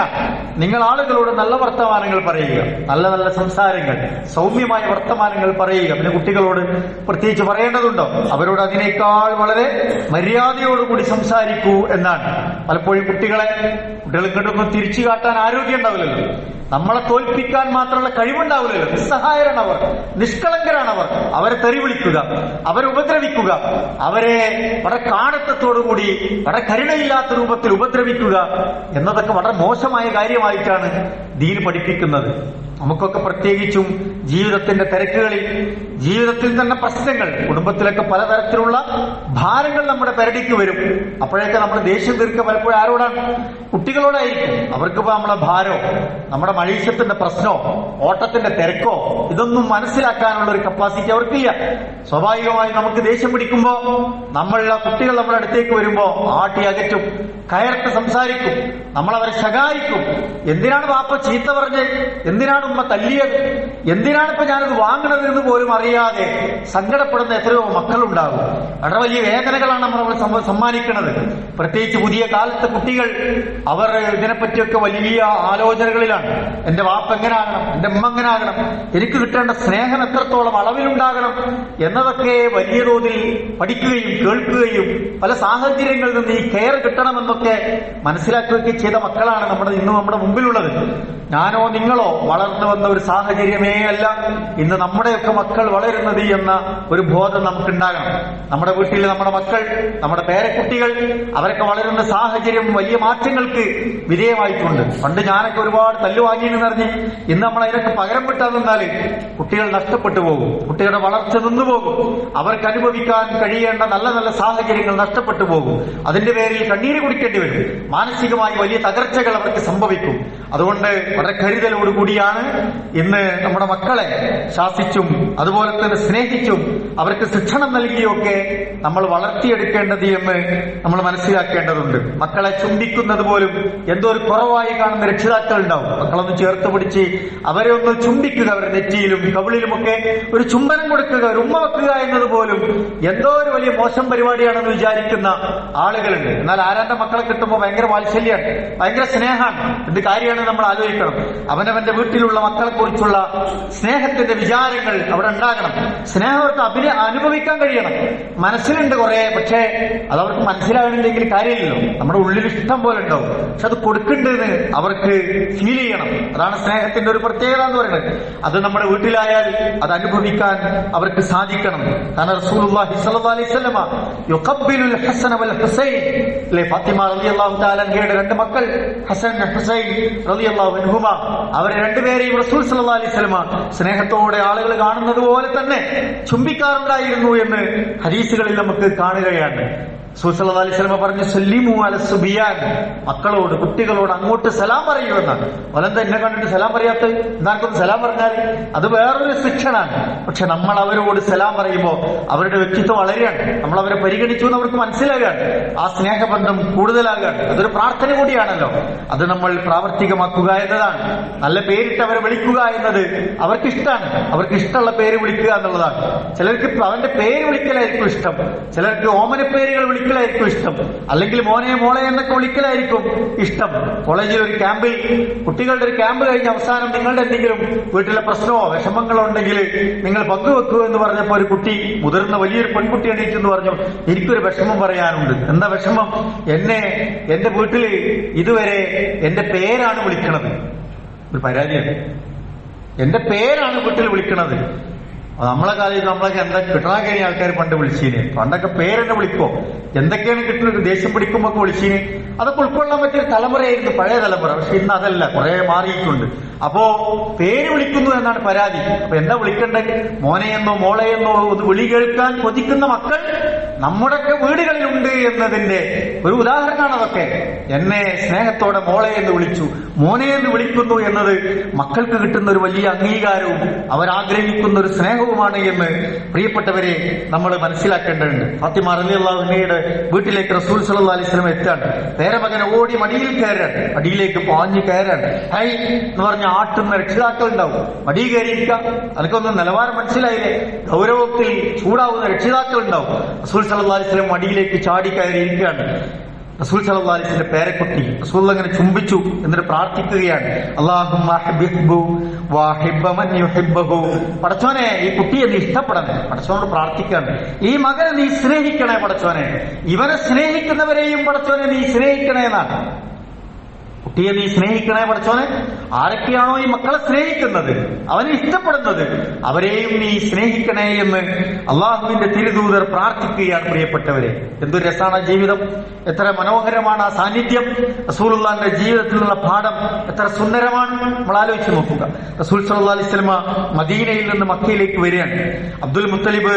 നിങ്ങൾ ആളുകളോട് നല്ല വർത്തമാനങ്ങൾ പറയുക, നല്ല നല്ല സംസാരങ്ങൾ, സൗമ്യമായ വർത്തമാനങ്ങൾ പറയുക. പിന്നെ കുട്ടികളോട് പ്രത്യേകിച്ച് പറയേണ്ടതുണ്ടോ? അവരോട് അതിനേക്കാൾ വളരെ മര്യാദയോടുകൂടി സംസാരിക്കൂ എന്നാണ്. പലപ്പോഴും കുട്ടികളെ ഇങ്ങോട്ടൊന്നും തിരിച്ചു കാട്ടാൻ ആരോഗ്യം ഉണ്ടാവില്ലല്ലോ, നമ്മളെ തോൽപ്പിക്കാൻ മാത്രമുള്ള കഴിവുണ്ടാവില്ലല്ലോ. നിസ്സഹായരാണവർ, നിഷ്കളങ്കരാണവർ. അവരെ തെറി വിളിക്കുക, അവരെ ഉപദ്രവിക്കുക, അവരെ വളരെ കാടത്തത്തോടുകൂടി വളരെ കരുണയില്ലാത്ത രൂപത്തിൽ ഉപദ്രവിക്കുക എന്നതൊക്കെ വളരെ മോശമായ കാര്യമായിട്ടാണ് ദീൻ പഠിപ്പിക്കുന്നത്. നമുക്കൊക്കെ പ്രത്യേകിച്ചും ജീവിതത്തിന്റെ തിരക്കുകളിൽ, ജീവിതത്തിൽ തന്നെ പ്രശ്നങ്ങൾ, കുടുംബത്തിലൊക്കെ പലതരത്തിലുള്ള ഭാരങ്ങൾ നമ്മുടെ പെരടിക്ക് വരും. അപ്പോഴൊക്കെ നമ്മൾ ദേഷ്യം തീർക്കുക പലപ്പോഴും ആരോടാണ്? കുട്ടികളോടായിരിക്കും. അവർക്കിപ്പോ നമ്മളെ ഭാരോ, നമ്മുടെ മഴീശത്തിന്റെ പ്രശ്നോ, ഓട്ടത്തിന്റെ തിരക്കോ ഇതൊന്നും മനസ്സിലാക്കാനുള്ള ഒരു കപ്പാസിറ്റി അവർക്കില്ല. സ്വാഭാവികമായി നമുക്ക് ദേഷ്യം പിടിക്കുമ്പോ നമ്മളുടെ കുട്ടികൾ നമ്മുടെ അടുത്തേക്ക് വരുമ്പോ ആട്ടി അകറ്റും, കയർത്ത് സംസാരിക്കും, നമ്മളവരെ ശകാരിക്കും. എന്തിനാണ് വാപ്പ ചീത്ത പറഞ്ഞത്, എന്തിനാണ് ഉമ്മ തല്ലിയത്, എന്തിനാണ് ഇപ്പൊ ഞാനത് വാങ്ങണത് എന്ന് പോലും അറിയാതെ സങ്കടപ്പെടുന്ന എത്രയോ മക്കളുണ്ടാകും. വളരെ വലിയ വേദനകളാണ് നമ്മൾ സമ്മാനിക്കുന്നത്. പ്രത്യേകിച്ച് പുതിയ കാലത്തെ കുട്ടികൾ അവർ ഇതിനെപ്പറ്റിയൊക്കെ വലിയ ആലോചനകളിലാണ്. എന്റെ വാപ്പ എങ്ങനെ ആകണം, എന്റെ ഉമ്മ എങ്ങനെ ആകണം, എനിക്ക് കിട്ടേണ്ട സ്നേഹം എത്രത്തോളം അളവിലുണ്ടാകണം എന്നതൊക്കെ വലിയ തോതിൽ പഠിക്കുകയും കേൾക്കുകയും പല സാഹചര്യങ്ങളിൽ നിന്ന് ഈ കെയർ കിട്ടണമെന്നൊക്കെ മനസ്സിലാക്കുകയൊക്കെ ചെയ്ത മക്കളാണ് ഇന്ന് നമ്മുടെ മുമ്പിലുള്ളത്. ഞാനോ നിങ്ങളോ വളർന്നു വന്ന ഒരു സാഹചര്യമേ അല്ല ഇന്ന് നമ്മുടെയൊക്കെ മക്കൾ വളരുന്നത് എന്ന ഒരു ബോധം നമുക്കുണ്ടാകണം. നമ്മുടെ വീട്ടിൽ നമ്മുടെ മക്കൾ, നമ്മുടെ പേരക്കുട്ടികൾ, അവരൊക്കെ വളരുന്ന സാഹചര്യം വലിയ മാറ്റങ്ങൾക്ക് വിധേയമായിട്ടുണ്ട്. പണ്ട് ഞാനൊക്കെ ഒരുപാട് തല്ലു വാങ്ങിയെന്ന് പറഞ്ഞ് ഇന്ന് നമ്മൾ അതിനൊക്കെ പകരം വിട്ടാൽ നിന്നാല് കുട്ടികൾ നഷ്ടപ്പെട്ടു പോകും, കുട്ടികളുടെ വളർച്ച നിന്നുപോകും, അവർക്ക് അനുഭവിക്കാൻ കഴിയേണ്ട നല്ല നല്ല സാഹചര്യങ്ങൾ നഷ്ടപ്പെട്ടു പോകും. അതിന്റെ പേരിൽ കണ്ണീര് കുടിക്കേണ്ടി വരും, മാനസികമായി വലിയ തകർച്ചകൾ അവർക്ക് സംഭവിക്കും. അതുകൊണ്ട് വളരെ കരുതലോടുകൂടിയാണ് ഇന്ന് നമ്മുടെ മക്കളെ ശാസിച്ചും അതുപോലെ തന്നെ സ്നേഹിച്ചും അവർക്ക് ശിക്ഷണം നൽകിയൊക്കെ നമ്മൾ വളർത്തിയെടുക്കേണ്ടത് എന്ന് നമ്മൾ മനസ്സിലാക്കേണ്ടതുണ്ട്. മക്കളെ ചുംബിക്കുന്നത് പോലും എന്തോ ഒരു കുറവായി കാണുന്ന രക്ഷിതാക്കൾ ഉണ്ടാവും. മക്കളൊന്ന് ചേർത്ത് പിടിച്ച് അവരെ ഒന്ന് ചുംബിക്കുക, അവരുടെ നെറ്റിയിലും കവിളിലുമൊക്കെ ഒരു ചുംബനം കൊടുക്കുക, ഒരു ഉമ്മ വെക്കുക എന്നത് പോലും എന്തോ ഒരു വലിയ മോശം പരിപാടിയാണെന്ന് വിചാരിക്കുന്ന ആളുകളുണ്ട്. എന്നാൽ ആരാന്റെ മക്കളെ കിട്ടുമ്പോൾ ഭയങ്കര വാത്സല്യമാണ്, ഭയങ്കര സ്നേഹമാണ്. എന്ത് കാര്യമാണ് നമ്മൾ ആലോചിക്കണം. അവനവന്റെ വീട്ടിലുള്ള മക്കളെ കുറിച്ചുള്ള സ്നേഹത്തിന്റെ വിചാരങ്ങൾ അവിടെ ഉണ്ടാകണം. സ്നേഹം അവർക്ക് അനുഭവിക്കാൻ കഴിയണം. മനസ്സിലുണ്ട് കുറെ, പക്ഷേ അതവർക്ക് മനസ്സിലാകണില്ലെങ്കിൽ കാര്യമില്ലല്ലോ. നമ്മുടെ ഉള്ളിൽ ഇഷ്ടം പോലെ ഉണ്ടാവും, പക്ഷെ അത് കൊടുക്കണ്ടെന്ന് അവർക്ക് ഫീൽ ചെയ്യണം. അതാണ് സ്നേഹത്തിന്റെ ഒരു പ്രത്യേകത എന്ന് പറയുന്നത്. അത് നമ്മുടെ വീട്ടിലായാൽ അത് അനുഭവിക്കാൻ അവർക്ക് സാധിക്കണം. കാരണം റസൂലുള്ളാഹി സ്വല്ലല്ലാഹു അലൈഹി വസല്ലമ യുഖബ്ബിലുൽ ഹസന വൽ ഹുസൈൻ, ഫാത്തിമ റളിയല്ലാഹു തആല അൻഹയുടെ രണ്ട് മക്കൾ ഹസൻ ഹുസൈൻ റളിയല്ലാഹു അൻഹുമ, അവരെ രണ്ടുപേരെയും റസൂൽ സ്വല്ലല്ലാഹു അലൈഹി വസല്ലമ സ്നേഹത്തോടെ ആളുകൾ കാണുന്നത് പോലെ തന്നെ ചുംബിക്കാറുണ്ടായിരുന്നു എന്ന് ഹദീസുകളിൽ നമുക്ക് കാണുകയാണ്. റസൂൽ സല്ലല്ലാഹു അലൈഹി വസല്ലം പറഞ്ഞു, സല്ലിമു അല സുബിയാൻ, മക്കളോട് കുട്ടികളോട് അങ്ങോട്ട് സലാം പറയുമെന്നാണ്. വലന്ത എന്നെ കണ്ടിട്ട് സലാം പറയാത്ത, എന്താർക്കൊന്ന് സലാം പറഞ്ഞാൽ അത് വേറൊരു ശിക്ഷണാണ്. പക്ഷെ നമ്മൾ അവരോട് സലാം പറയുമ്പോൾ അവരുടെ വ്യക്തിത്വം വളരെയാണ്, നമ്മൾ അവരെ പരിഗണിച്ചു എന്ന് അവർക്ക് മനസ്സിലാകാൻ, ആ സ്നേഹബന്ധം കൂടുതലാകാൻ. അതൊരു പ്രാർത്ഥന കൂടിയാണല്ലോ. അത് നമ്മൾ പ്രാവർത്തികമാക്കുക എന്നതാണ്. നല്ല പേരിട്ട് അവരെ വിളിക്കുക എന്നത് അവർക്കിഷ്ടമാണ്. അവർക്ക് ഇഷ്ടമുള്ള പേര് വിളിക്കുക എന്നുള്ളതാണ്. ചിലർക്ക് അവന്റെ പേര് വിളിക്കലായിരിക്കും ഇഷ്ടം, ചിലർക്ക് ഓമന പേരുകൾ വിളിക്കലായിരിക്കും ഇഷ്ടം, അല്ലെങ്കിൽ മോനെ മോളെ എന്നൊക്കെ വിളിക്കലായിരിക്കും ഇഷ്ടം. കോളേജിൽ ഒരു ക്യാമ്പിൽ, കുട്ടികളുടെ ഒരു ക്യാമ്പ് കഴിഞ്ഞ അവസാനം നിങ്ങളുടെ എന്തെങ്കിലും വീട്ടിലെ പ്രശ്നമോ വിഷമങ്ങളോ ഉണ്ടെങ്കിൽ നിങ്ങൾ പങ്കുവെക്കൂ എന്ന് പറഞ്ഞപ്പോൾ ഒരു കുട്ടി, മുതിർന്ന വലിയൊരു പെൺകുട്ടി എണീറ്റെന്ന് പറഞ്ഞു, എനിക്കൊരു വിഷമം പറയാനുണ്ട്. എന്താ വിഷമം? എന്റെ വീട്ടിൽ ഇതുവരെ എന്റെ പേരാണ് വിളിക്കണത്. ഒരു പരാതിയാണ്, എന്റെ പേരാണ് വീട്ടിൽ വിളിക്കണത്. നമ്മളെ കാലത്ത് നമ്മളൊക്കെ എന്താ കിട്ടണ കഴിഞ്ഞ ആൾക്കാർ പണ്ട് വിളിച്ചീന്. പണ്ടൊക്കെ പേരെന്നെ വിളിക്കോ, എന്തൊക്കെയാണ് കിട്ടുന്നത്, ദേഷ്യം പിടിക്കുമ്പോ ഒക്കെ വിളിച്ചീന്. അതൊക്കെ ഉൾക്കൊള്ളാൻ പറ്റിയ തലമുറയായിരുന്നു പഴയ തലമുറ. പക്ഷെ ഇന്ന് അതല്ല, കുറെ മാറിയിട്ടുണ്ട്. അപ്പോ പേര് വിളിക്കുന്നു എന്നാണ് പരാതി. അപ്പൊ എന്താ വിളിക്കേണ്ടത്? മോനെയെന്നോ മോളെയെന്നോ ഒന്ന് വിളി കേൾക്കാൻ കൊതിക്കുന്ന മക്കൾ നമ്മുടെയൊക്കെ വീടുകളിലുണ്ട് എന്നതിന്റെ ഒരു ഉദാഹരണമാണ് അതൊക്കെ. എന്നെ സ്നേഹത്തോടെ മോളെ എന്ന് വിളിച്ചു, മോനെ എന്ന് വിളിക്കുന്നു എന്നത് മക്കൾക്ക് കിട്ടുന്ന ഒരു വലിയ അംഗീകാരവും അവരാഗ്രഹിക്കുന്ന ഒരു സ്നേഹവുമാണ് എന്ന് പ്രിയപ്പെട്ടവരെ നമ്മൾ മനസ്സിലാക്കേണ്ടതുണ്ട്. ഫാത്തിമ റളിയല്ലാഹു അൻഹയുടെ വീട്ടിലേക്ക് റസൂൽ സല്ലല്ലാഹു അലൈഹി വസല്ലം എത്താണ്. പേരമകനെ ഓടി മടിയിൽ കയറാൻ, മടിയിലേക്ക് പാഞ്ഞു കയറാൻ, ഹൈ എന്ന് പറഞ്ഞ ആട്ടുന്ന രക്ഷിതാക്കൾ ഉണ്ടാവും. മടി കയറിയിരിക്കാം, അതൊക്കെ നിലവാരം മനസ്സിലായില്ലേ? ഗൗരവത്തിൽ ചൂടാവുന്ന രക്ഷിതാക്കൾ ഉണ്ടാവും. റസൂൽ സല്ലല്ലാഹു അലൈഹി വസല്ലം മടിയിലേക്ക് ചാടി കയറിയിരിക്കുകയാണ്. റസൂൽ സല്ലല്ലാഹു അലൈഹി വസല്ലം പേരക്കുട്ടി റസൂൽ അങ്ങനെ ചുംബിച്ചു, എന്നിട്ട് പ്രാർത്ഥിക്കുകയാണ്, അല്ലാഹുമ്മ ഹബ്ബിഹു വഹിബ്ബ മൻ യുഹിബ്ബഹു, പടച്ചോനെ ഈ കുട്ടിയെ നീ ഇഷ്ടപ്പെടണേ. പടച്ചോനോട് പ്രാർത്ഥിക്കുകയാണ്, ഈ മകനെ നീ സ്നേഹിക്കണേ പടച്ചോനെ, ഇവനെ സ്നേഹിക്കുന്നവരെയും പടച്ചോനെ നീ സ്നേഹിക്കണേ എന്നാണ്. കുട്ടിയെ നീ സ്നേഹിക്കണേ പടച്ചോനെ. ആരൊക്കെയാണോ ഈ മക്കളെ സ്നേഹിക്കുന്നത്, അവനെ ഇഷ്ടപ്പെടുന്നത്, അവരെയും നീ സ്നേഹിക്കണേ എന്ന് അള്ളാഹുവിന്റെ തിരുദൂതർ പ്രാർത്ഥിക്കുകയാണ്. പ്രിയപ്പെട്ടവരെ, എന്തൊരു രസാണ് ജീവിതം, എത്ര മനോഹരമാണ് ആ സാന്നിധ്യം. റസൂലുള്ളാഹിന്റെ ജീവിതത്തിൽ നിന്നുള്ള പാഠം എത്ര സുന്ദരമാണ്, നമ്മൾ ആലോചിച്ച് നോക്കുക. റസൂൽ സല്ലല്ലാഹു അലൈഹി വസല്ലം മദീനയിൽ നിന്ന് മക്കയിലേക്ക് വരികയാണ്. അബ്ദുൽ മുത്തലിബ്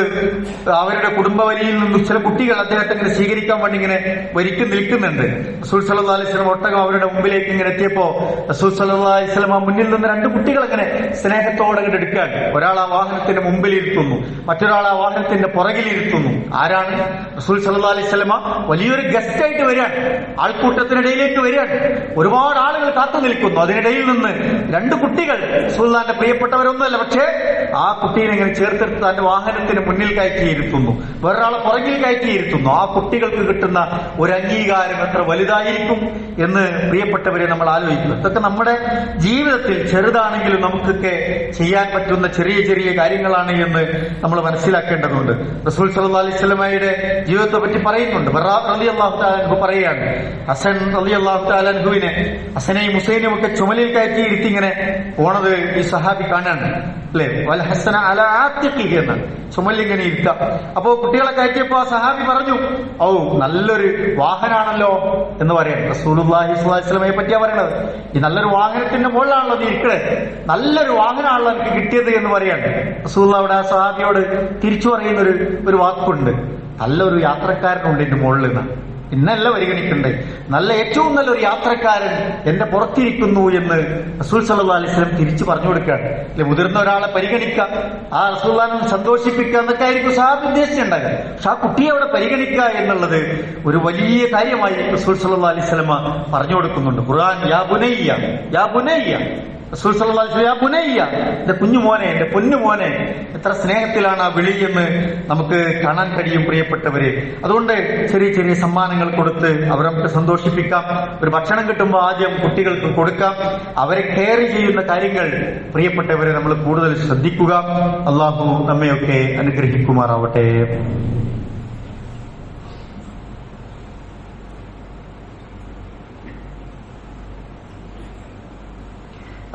അവരുടെ കുടുംബവലിയിൽ നിന്ന് ചില കുട്ടികൾ അദ്ദേഹത്തെ ഇങ്ങനെ സ്വീകരിക്കാൻ വേണ്ടി ഇങ്ങനെ വരിക്ക് നിൽക്കുന്നുണ്ട്. റസൂൽ സല്ലല്ലാഹു അലൈഹി വസല്ലം ഒട്ടകം അവരുടെ മുമ്പിലേക്ക് മുന്നിലേക്ക് ഇങ്ങനെ എത്തിയപ്പോ റസൂൽ സല്ലല്ലാഹു അലൈഹി വസല്ലം മുന്നിൽ നിന്ന് രണ്ട് കുട്ടികൾ ഇങ്ങനെ സ്നേഹത്തോടെ ഇങ്ങോട്ട് എടുക്കാൻ, ഒരാൾ ആ വാഹനത്തിന്റെ മുമ്പിൽ ഇരുത്തുന്നു, മറ്റൊരാൾ ആ വാഹനത്തിന്റെ പുറകിൽ ഇരുത്തുന്നു. ആരാണ്? റസൂൽ സല്ലല്ലാഹു അലൈഹി വസല്ലം വലിയൊരു ഗസ്റ്റ് ആയിട്ട് വരികയാണ്, ആൾക്കൂട്ടത്തിനിടയിലേക്ക് വരികയാണ്. ഒരുപാട് ആളുകൾ കാത്തു നിൽക്കുന്നു. അതിനിടയിൽ നിന്ന് രണ്ട് കുട്ടികൾ റസൂലുള്ളാഹിന്റെ പ്രിയപ്പെട്ടവരൊന്നുമല്ല, പക്ഷേ ആ കുട്ടീനെ ഇങ്ങനെ ചേർത്തെടുത്ത് തന്റെ വാഹനത്തിന് മുന്നിൽ കയറ്റിയിരുത്തുന്നു, വേറൊരാളെ പുറകിൽ കയറ്റിയിരുത്തുന്നു. ആ കുട്ടികൾക്ക് കിട്ടുന്ന ഒരു അംഗീകാരം എത്ര വലുതായിരിക്കും എന്ന് പ്രിയപ്പെട്ടവരെ നമ്മൾ ആലോചിക്കുന്നു. ഇതൊക്കെ നമ്മുടെ ജീവിതത്തിൽ ചെറുതാണെങ്കിലും നമുക്കൊക്കെ ചെയ്യാൻ പറ്റുന്ന ചെറിയ ചെറിയ കാര്യങ്ങളാണ് എന്ന് നമ്മൾ മനസ്സിലാക്കേണ്ടതുണ്ട്. റസൂൽ സല്ലല്ലാഹു അലൈഹി വസല്ലമയുടെ ജീവിതത്തെ പറ്റി പറയുന്നുണ്ട്. ബറാ റളിയല്ലാഹു തആല അൻഹു പറയാണ്, ഹസൻ റളിയല്ലാഹു തആല അൻഹുവിനെ, ഹസനെയും ഹുസൈനെയും ഒക്കെ ചുമലിൽ കയറ്റി ഇരുത്തി ഇങ്ങനെ പോണത് ഈ സഹാബി കാണാണ്, അല്ലെ? വൽ ഹസന അലാ ആത്തിഖിഹി എന്ന് ചുമലിൽ ഇങ്ങനെ ഇരുത്താം. അപ്പോ കുട്ടികളെ കയറ്റിയപ്പോ ആ സഹാബി പറഞ്ഞു, ഔ നല്ലൊരു വാഹനാണല്ലോ എന്ന് പറയാം. റസൂലുള്ളാഹി സ്വല്ലല്ലാഹു അലൈഹി വസല്ലമയെ പറ്റിയാ പറയണത്. ഈ നല്ലൊരു വാഹനത്തിന്റെ മുകളിലാണല്ലോ നീ ഇരിക്കണേ, നല്ലൊരു വാഹനമാണല്ലോ എനിക്ക് കിട്ടിയത് എന്ന് പറയാണ്. റസൂലുള്ളാഹി അവിടെ ആ സഹാബിയോട് തിരിച്ചു പറയുന്ന ഒരു വാക്കുണ്ട്, നല്ലൊരു യാത്രക്കാരനുണ്ട് എന്റെ മുകളിൽ നിന്ന്, ഇന്നല്ല പരിഗണിക്കണ്ടേ, നല്ല ഏറ്റവും നല്ലൊരു യാത്രക്കാരൻ എന്റെ പുറത്തിരിക്കുന്നു എന്ന് റസൂൽ സല്ലല്ലാഹു അലൈഹി വസല്ലം തിരിച്ചു പറഞ്ഞു കൊടുക്കുകയാണ്. അല്ലെ, മുതിർന്ന ഒരാളെ പരിഗണിക്കുക, ആ റസൂലുള്ളാഹിനെ സന്തോഷിപ്പിക്കുക എന്നൊക്കെ ആയിരിക്കും സഹാബി ഉദ്ദേശിച്ചുണ്ടാകുക. പക്ഷെ ആ കുട്ടിയെ അവിടെ പരിഗണിക്കുക എന്നുള്ളത് ഒരു വലിയ കാര്യമായി റസൂൽ സല്ലല്ലാഹു അലൈഹി വസല്ലം പറഞ്ഞു കൊടുക്കുന്നുണ്ട്. ഖുർആൻ യാ ബുനയ്യ യാ ബുനയ്യ, റസൂൽ സല്ലല്ലാഹു അലൈഹി വസല്ലം യാ ബുനയ്യ, എന്റെ കുഞ്ഞുമോനെ, എന്റെ പൊന്നുമോനെ, എത്ര സ്നേഹത്തിലാണ് ആ വിളി എന്ന് നമുക്ക് കാണാൻ കഴിയും പ്രിയപ്പെട്ടവരെ. അതുകൊണ്ട് ചെറിയ ചെറിയ സമ്മാനങ്ങൾ കൊടുത്ത് അവരെ നമുക്ക് സന്തോഷിപ്പിക്കാം. ഒരു ഭക്ഷണം കിട്ടുമ്പോൾ ആദ്യം കുട്ടികൾക്ക് കൊടുക്കാം. അവരെ കെയർ ചെയ്യുന്ന കാര്യങ്ങൾ പ്രിയപ്പെട്ടവരെ നമ്മൾ കൂടുതൽ ശ്രദ്ധിക്കുക. അള്ളാഹു നമ്മയൊക്കെ അനുഗ്രഹിക്കുമാറാവട്ടെ.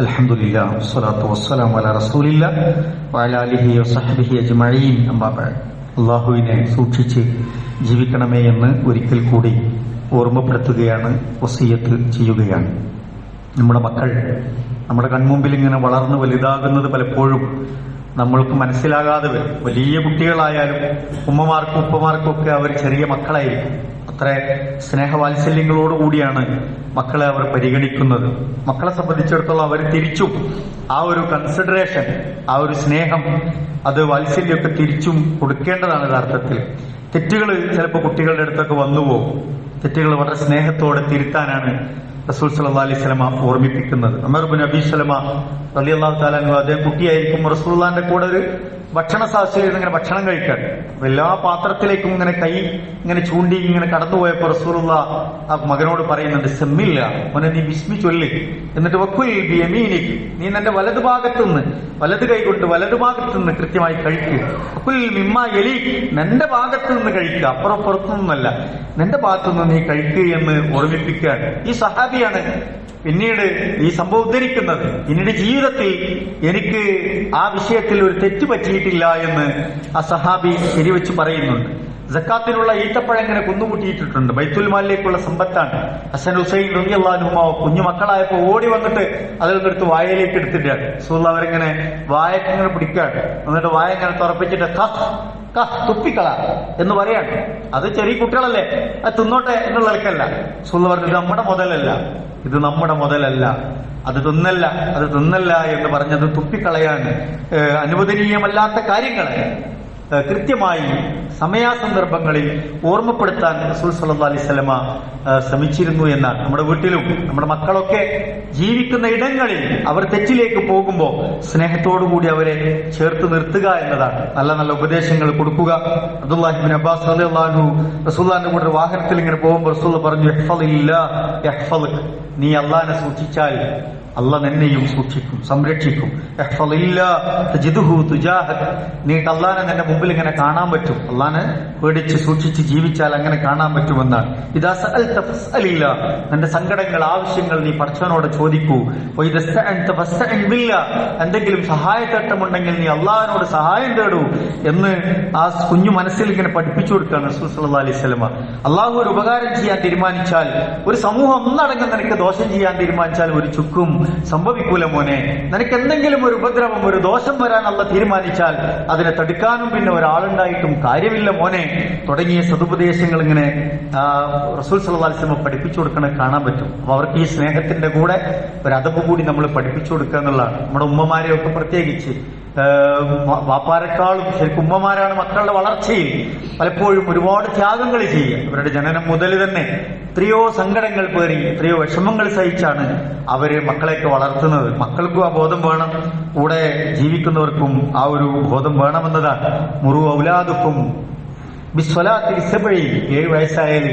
അൽഹംദുലില്ലാഹ് വസ്സലാത്തു വസ്സലാമു അലാ റസൂലില്ലാഹ് വഅലാ ആലിഹി വസഹ്ബിഹി അജ്മഈൻ. അമ്മാ ബഅദ്. അല്ലാഹുവിനെ സൂക്ഷിച്ച് ജീവിക്കണമേ എന്ന് ഒരിക്കൽ കൂടി ഓർമ്മപ്പെടുത്തുകയാണ്, വസിയത്ത് ചെയ്യുകയാണ്. നമ്മുടെ മക്കൾ നമ്മുടെ കൺമുമ്പിൽ ഇങ്ങനെ വളർന്നു വലുതാകുന്നത് പലപ്പോഴും നമ്മൾക്ക് മനസ്സിലാകാതെ വരും. വലിയ കുട്ടികളായാലും ഉമ്മമാർക്കും ഉപ്പമാർക്കും ഒക്കെ അവർ ചെറിയ മക്കളായിരിക്കും. അത്ര സ്നേഹവാത്സല്യങ്ങളോടുകൂടിയാണ് മക്കളെ അവർ പരിഗണിക്കുന്നത്. മക്കളെ സംബന്ധിച്ചിടത്തോളം അവർ തിരിച്ചും ആ ഒരു കൺസിഡറേഷൻ, ആ ഒരു സ്നേഹം, അത് വാത്സല്യമൊക്കെ തിരിച്ചും കൊടുക്കേണ്ടതാണ് യഥാർത്ഥത്തിൽ. തെറ്റുകൾ ചിലപ്പോൾ കുട്ടികളുടെ അടുത്തൊക്കെ വന്നുപോകും. തെറ്റുകൾ വളരെ സ്നേഹത്തോടെ തിരുത്താനാണ് റസൂൽ സല്ലല്ലാഹു അലൈഹി വസല്ലം ഓർമ്മിപ്പിക്കുന്നത്. ഉമർ ഇബ്നു അബീ സലമ റളിയല്ലാഹു തആല അൻഹു അദ്ദേഹം കുട്ടിയായിരിക്കും റസൂലുള്ളാഹിന്റെ കൂടെ ഒരു ഭക്ഷണ സാഹചര്യം ഇങ്ങനെ ഭക്ഷണം കഴിക്കാൻ എല്ലാ പാത്രത്തിലേക്കും ഇങ്ങനെ കൈ ഇങ്ങനെ ചൂണ്ടി ഇങ്ങനെ കടന്നുപോയപ്പോ റസൂലുള്ളാഹ് ആ മകനോട് പറയുന്നുണ്ട്, സെമ്മില്ല മോനെ, നീ ബിസ്മി ചൊല്ലി, എന്നിട്ട് വക്കുൽ ബി യമീനിക്, നീ നിന്റെ വലതുഭാഗത്തുനിന്ന്, വലത് കൈ കൊണ്ട് വലതുഭാഗത്തുനിന്ന് കൃത്യമായി കഴിക്കുക. വക്കുൽ മിമ്മാ യലീക്, നിന്റെ ഭാഗത്ത് നിന്ന് കഴിക്കുക, അപ്പുറം പുറത്തുനിന്നല്ല, നിന്റെ ഭാഗത്തുനിന്ന് നീ കഴിക്കുക എന്ന് ഓർമ്മിപ്പിക്കുകയാണ്. ഈ സഹാബിയാണ് പിന്നീട് ഈ സംഭവം ഉദ്ധരിക്കുന്നത്. പിന്നീട് ജീവിതത്തിൽ എനിക്ക് ആ വിഷയത്തിൽ ഒരു തെറ്റ് പറ്റിയിട്ടില്ല എന്ന് ആ സഹാബി ശരിവെച്ച് പറയുന്നുണ്ട്. സക്കാത്തിനുള്ള ഈത്തപ്പഴം ഇങ്ങനെ കുന്നുകൂട്ടിയിട്ടിട്ടുണ്ട്, ബൈത്തുൽ മാലിലേക്കുള്ള സമ്പത്താണ്. ഹസൻ ഹുസൈൻ റളിയല്ലാഹു അൻഹുമാ കുഞ്ഞു മക്കളായപ്പോ ഓടി വന്നിട്ട് അതിൽ നിന്നെടുത്ത് വായയിലേക്ക് എടുത്തിട്ടാണ്. റസൂലുള്ളാഹി അവരിങ്ങനെ വായക്ക് ഇങ്ങനെ പിടിക്കാണ്, എന്നിട്ട് വായ ഇങ്ങനെ തുറപ്പിച്ചിട്ട് തുപ്പിക്കള എന്ന് പറയാണ്. അത് ചെറിയ കുട്ടികളല്ലേ, അത് തിന്നോട്ടെ എന്നുള്ള നിലക്കല്ല. റസൂലുള്ളാഹി പറഞ്ഞു, ഇത് നമ്മുടെ മുതലല്ല, ഇത് നമ്മുടെ മുതലല്ല, അത് തിന്നല്ല എന്ന് പറഞ്ഞത് തുപ്പിക്കളയാൻ അനുവദനീയമല്ലാത്ത കാര്യങ്ങളെ കൃത്യമായി സമയാസന്ദർഭങ്ങളിൽ ഓർമ്മപ്പെടുത്താൻ റസൂൽ സല്ലല്ലാഹു അലൈഹി വസല്ലമ ശ്രമിച്ചിരുന്നു എന്നാണ്. നമ്മുടെ വീട്ടിലും നമ്മുടെ മക്കളൊക്കെ ജീവിക്കുന്ന ഇടങ്ങളിൽ അവർ തെറ്റിലേക്ക് പോകുമ്പോൾ സ്നേഹത്തോടുകൂടി അവരെ ചേർത്ത് നിർത്തുക എന്നതാണ്. നല്ല നല്ല ഉപദേശങ്ങൾ കൊടുക്കുക. അബ്ദുല്ലാഹി ഇബ്നു അബ്ബാസ് റളിയല്ലാഹു അൻഹു റസൂലുള്ളാഹിന്റെ കൂടെ വാഹനത്തിൽ ഇങ്ങനെ പോകുമ്പോൾ റസൂൽ പറഞ്ഞു, ഇഹ്ഫളില്ലാഹ് യഹ്ഫളുക, നീ അല്ലാഹനെ സൂക്ഷിച്ചാൽ അള്ളാഹ് നിന്നെയും സൂക്ഷിക്കും, സംരക്ഷിക്കും. നീ അള്ളാഹനെ നിന്റെ മുമ്പിൽ ഇങ്ങനെ കാണാൻ പറ്റും. അള്ളാഹനെ പേടിച്ച് സൂക്ഷിച്ച് ജീവിച്ചാൽ അങ്ങനെ കാണാൻ പറ്റുമെന്നാണ്. ഇദാ സഅൽത ഫസ്അലില്ലാ, നിന്റെ സങ്കടങ്ങൾ, ആവശ്യങ്ങൾ നീ പടച്ചവനോട് ചോദിക്കൂ. എന്തെങ്കിലും സഹായത്തട്ടമുണ്ടെങ്കിൽ നീ അള്ളാഹിനോട് സഹായം തേടൂ എന്ന് ആ കുഞ്ഞു മനസ്സിൽ ഇങ്ങനെ പഠിപ്പിച്ചു കൊടുക്കുകയാണ് റസൂൽ സല്ലല്ലാഹു അലൈഹി വസല്ലം. അള്ളാഹു ഒരു ഉപകാരം ചെയ്യാൻ തീരുമാനിച്ചാൽ, ഒരു സമൂഹം ഒന്നടങ്കം നിനക്ക് ദോഷം ചെയ്യാൻ തീരുമാനിച്ചാൽ ഒരു ചുക്കും സംഭവിക്കൂല മോനെ. നിനക്ക് എന്തെങ്കിലും ഒരു ഉപദ്രവം, ഒരു ദോഷം വരാൻ അള്ള തീരുമാനിച്ചാൽ അതിനെ തടുക്കാനും പിന്നെ ഒരാളുണ്ടായിട്ടും കാര്യമില്ല മോനെ തുടങ്ങിയ സതുപദേശങ്ങൾ ഇങ്ങനെ റസൂൽ സല്ലല്ലാഹു അലൈഹി വസല്ലം പഠിപ്പിച്ചു കൊടുക്കണത് കാണാൻ പറ്റും. അപ്പൊ അവർക്ക് ഈ സ്നേഹത്തിന്റെ കൂടെ ഒരു അദബ് കൂടി നമ്മൾ പഠിപ്പിച്ചു കൊടുക്കുക എന്നുള്ളതാണ്. നമ്മുടെ ഉമ്മമാരെയൊക്കെ പ്രത്യേകിച്ച് വാപ്പാരെക്കാളും ശരിക്കും ഉമ്മമാരാണ് മക്കളുടെ വളർച്ചയിൽ പലപ്പോഴും ഒരുപാട് ത്യാഗങ്ങൾ ചെയ്യുക. അവരുടെ ജനനം മുതൽ തന്നെ എത്രയോ സങ്കടങ്ങൾ പേറി എത്രയോ വിഷമങ്ങൾ സഹിച്ചാണ് അവര് മക്കളെയൊക്കെ വളർത്തുന്നത്. മക്കൾക്കും ആ ബോധം വേണം, കൂടെ ജീവിക്കുന്നവർക്കും ആ ഒരു ബോധം വേണമെന്നതാണ്. മുറു ഔലാദുക്കും ബിസ്വലാത്തിൽ 7 വയസ്സായാൽ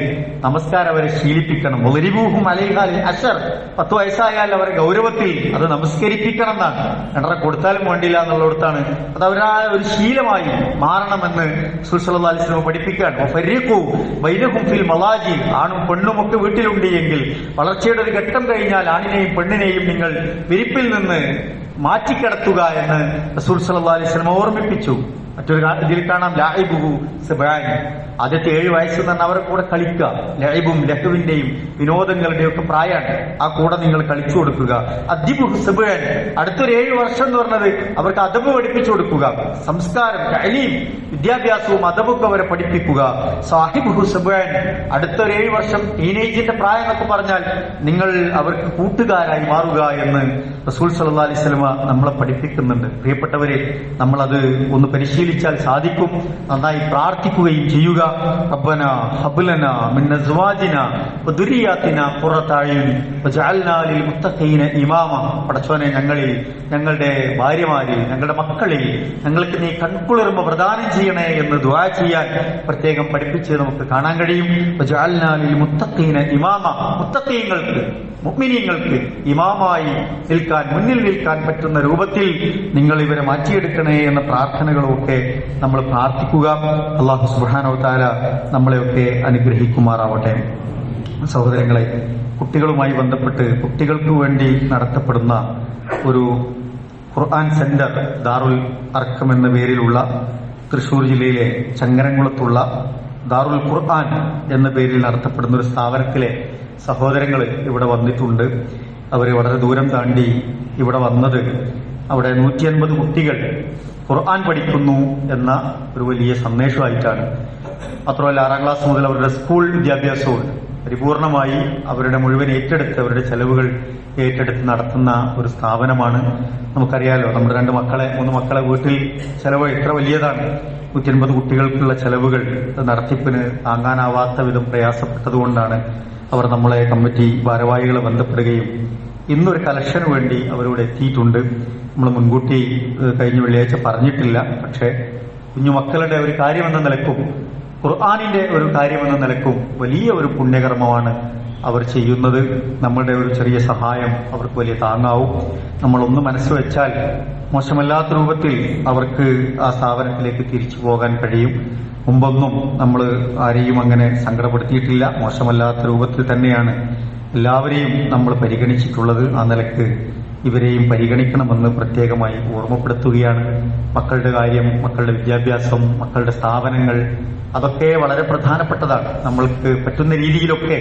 നമസ്കാരം അവരെ ശീലിപ്പിക്കണം. ഒരിബൂഹും അലൈഹാൽ അശർ 10 വയസ്സായാൽ അവരെ ഗൗരവത്തിൽ അത് നമസ്കരിപ്പിക്കണം എന്നാണ്. 2.5 കൊടുത്താലും വേണ്ടില്ല എന്നുള്ളിടത്താണ് അത് അവരാ ഒരു ശീലമായി മാറണമെന്ന് റസൂൽ സല്ലല്ലാഹു അലൈഹി വസല്ലം പഠിപ്പിക്കുകയാണ്. ഫർരിഖു ബൈനഹും ഫിൽ മളാജി, ആണും പെണ്ണും ഒക്കെ വീട്ടിലുണ്ട് എങ്കിൽ വളർച്ചയുടെ ഒരു ഘട്ടം കഴിഞ്ഞാൽ ആണിനെയും പെണ്ണിനെയും നിങ്ങൾ വിരിപ്പിൽ നിന്ന് മാറ്റിക്കിടത്തുക എന്ന് റസൂൽ സല്ലല്ലാഹു അലൈഹി വസല്ലം ഓർമ്മിപ്പിച്ചു. മറ്റൊരു ഇതിൽ കാണാം ലാഇബുഹു സബഅൻ, ആദ്യത്തെ 7 വയസ്സ് തന്നെ അവരുടെ കൂടെ കളിക്കുക. ലൈബും ലഹുവിന്റെയും വിനോദങ്ങളുടെയും ഒക്കെ പ്രായമാണ്. ആ കൂടെ നിങ്ങൾ കളിച്ചു കൊടുക്കുക. അദ്ദിബുഹു സബഅൻ, അടുത്തൊരു 7 വർഷം എന്ന് പറഞ്ഞത് അവർക്ക് അദബ് പഠിപ്പിച്ചു കൊടുക്കുക. സംസ്കാരം, തഅലീം, വിദ്യാഭ്യാസവും അദബൊക്കെ അവരെ പഠിപ്പിക്കുക. സാഹിബുഹു സബഅൻ, അടുത്തൊരു 7 വർഷം ടീനേജിന്റെ പ്രായം എന്നൊക്കെ പറഞ്ഞാൽ നിങ്ങൾ അവർക്ക് കൂട്ടുകാരായി മാറുക എന്ന് റസൂൽ സല്ലല്ലാഹു അലൈഹി വസല്ലം നമ്മളെ പഠിപ്പിക്കുന്നുണ്ട്. പ്രിയപ്പെട്ടവരെ, നമ്മളത് ഒന്ന് പരിശീലിച്ചാൽ സാധിക്കും. നന്നായി പ്രാർത്ഥിക്കുകയും ചെയ്യുക. റബ്ബന ഹബ് ലനാ മിൻ അസ്വാജിനാ വദുരിയാതിനാ ഖുറത അയ്യുൻ വജഅൽനാ ലിൽ മുത്തഖീന ഇമാമ. പടച്ചോനെ, ഞങ്ങളിൽ, ഞങ്ങളുടെ ഭാര്യമാരിൽ, ഞങ്ങളുടെ മക്കളിൽ ഞങ്ങൾക്ക് നീ കൺകുളിർമ പ്രദാനം ചെയ്യണേ എന്ന് ദുആ ചെയ്യാൻ പ്രത്യേകം പഠിപ്പിച്ച് നമുക്ക് കാണാൻ കഴിയും. വജഅൽനാ ലിൽ മുത്തഖീന ഇമാമ, മുത്തഖീങ്ങൾക്ക്, മുഅ്മിനീങ്ങൾക്ക് ഇമാമായി നിൽക്കാൻ, മുന്നിൽ നിൽക്കാൻ പറ്റുന്ന രൂപത്തിൽ നിങ്ങൾ ഇവരെ മാറ്റിയെടുക്കണേ എന്ന പ്രാർത്ഥനകളും ഒക്കെ നമ്മൾ പ്രാർത്ഥിക്കുക. അല്ലാഹു സുബ്ഹാനഹു വ തആല നമ്മളെയൊക്കെ അനുഗ്രഹിക്കുമാറാവട്ടെ. സഹോദരങ്ങളെ, കുട്ടികളുമായി ബന്ധപ്പെട്ട് കുട്ടികൾക്ക് വേണ്ടി നടത്തപ്പെടുന്ന ഒരു ഖുർആൻ സെന്റർ ദാറുൽ അർക്കം എന്ന പേരിലുള്ള തൃശൂർ ജില്ലയിലെ ചങ്ങരംകുളത്തുള്ള ദാറുൽ ഖുർആൻ എന്ന പേരിൽ നടത്തപ്പെടുന്ന ഒരു സ്ഥാപനത്തിലെ സഹോദരങ്ങൾ ഇവിടെ വന്നിട്ടുണ്ട്. അവർ വളരെ ദൂരം താണ്ടി ഇവിടെ വന്നത് അവിടെ 150 കുട്ടികൾ ഖുർആൻ പഠിക്കുന്നു എന്ന ഒരു വലിയ സന്ദേശമായിട്ടാണ്. മാത്രമല്ല 6ാം ക്ലാസ് മുതൽ അവരുടെ സ്കൂൾ വിദ്യാഭ്യാസവും പരിപൂർണമായി അവരുടെ മുഴുവൻ ഏറ്റെടുത്ത്, അവരുടെ ചെലവുകൾ ഏറ്റെടുത്ത് നടത്തുന്ന ഒരു സ്ഥാപനമാണ്. നമുക്കറിയാലോ, നമ്മുടെ 3 മക്കളെ വീട്ടിൽ ചെലവ് എത്ര വലിയതാണ്. 150 കുട്ടികൾക്കുള്ള ചെലവുകൾ നടത്തിപ്പിന് താങ്ങാനാവാത്ത വിധം പ്രയാസപ്പെട്ടതുകൊണ്ടാണ് അവർ നമ്മളെ കമ്മിറ്റി ഭാരവാഹികളെ ബന്ധപ്പെടുകയും ഇന്നൊരു കളക്ഷന് വേണ്ടി അവരിവിടെ എത്തിയിട്ടുണ്ട്. നമ്മൾ മുൻകൂട്ടി കഴിഞ്ഞ വെള്ളിയാഴ്ച പറഞ്ഞിട്ടില്ല. പക്ഷേ കുഞ്ഞുമക്കളുടെ ഒരു കാര്യമെന്ന നിലക്കും ഖുർആനിന്റെ ഒരു കാര്യമെന്ന നിലക്കും വലിയ ഒരു പുണ്യകർമ്മമാണ് അവർ ചെയ്യുന്നത്. നമ്മളുടെ ഒരു ചെറിയ സഹായം അവർക്ക് വലിയ താങ്ങാവും. നമ്മളൊന്ന് മനസ്സ് വെച്ചാൽ മോശമല്ലാത്ത രൂപത്തിൽ അവർക്ക് ആ സ്ഥാപനത്തിലേക്ക് തിരിച്ചു പോകാൻ കഴിയും. മുമ്പൊന്നും നമ്മൾ ആരെയും അങ്ങനെ സങ്കടപ്പെടുത്തിയിട്ടില്ല. മോശമല്ലാത്ത രൂപത്തിൽ തന്നെയാണ് എല്ലാവരെയും നമ്മൾ പരിഗണിച്ചിട്ടുള്ളത്. ആ നിലക്ക് ഇവരെയും പരിഗണിക്കണമെന്ന് പ്രത്യേകമായി ഓർമ്മപ്പെടുത്തുകയാണ്. മക്കളുടെ കാര്യം, മക്കളുടെ വിദ്യാഭ്യാസം, മക്കളുടെ സ്ഥാപനങ്ങൾ, അതൊക്കെ വളരെ പ്രധാനപ്പെട്ടതാണ്. നമ്മൾക്ക് പറ്റുന്ന രീതിയിലൊക്കെ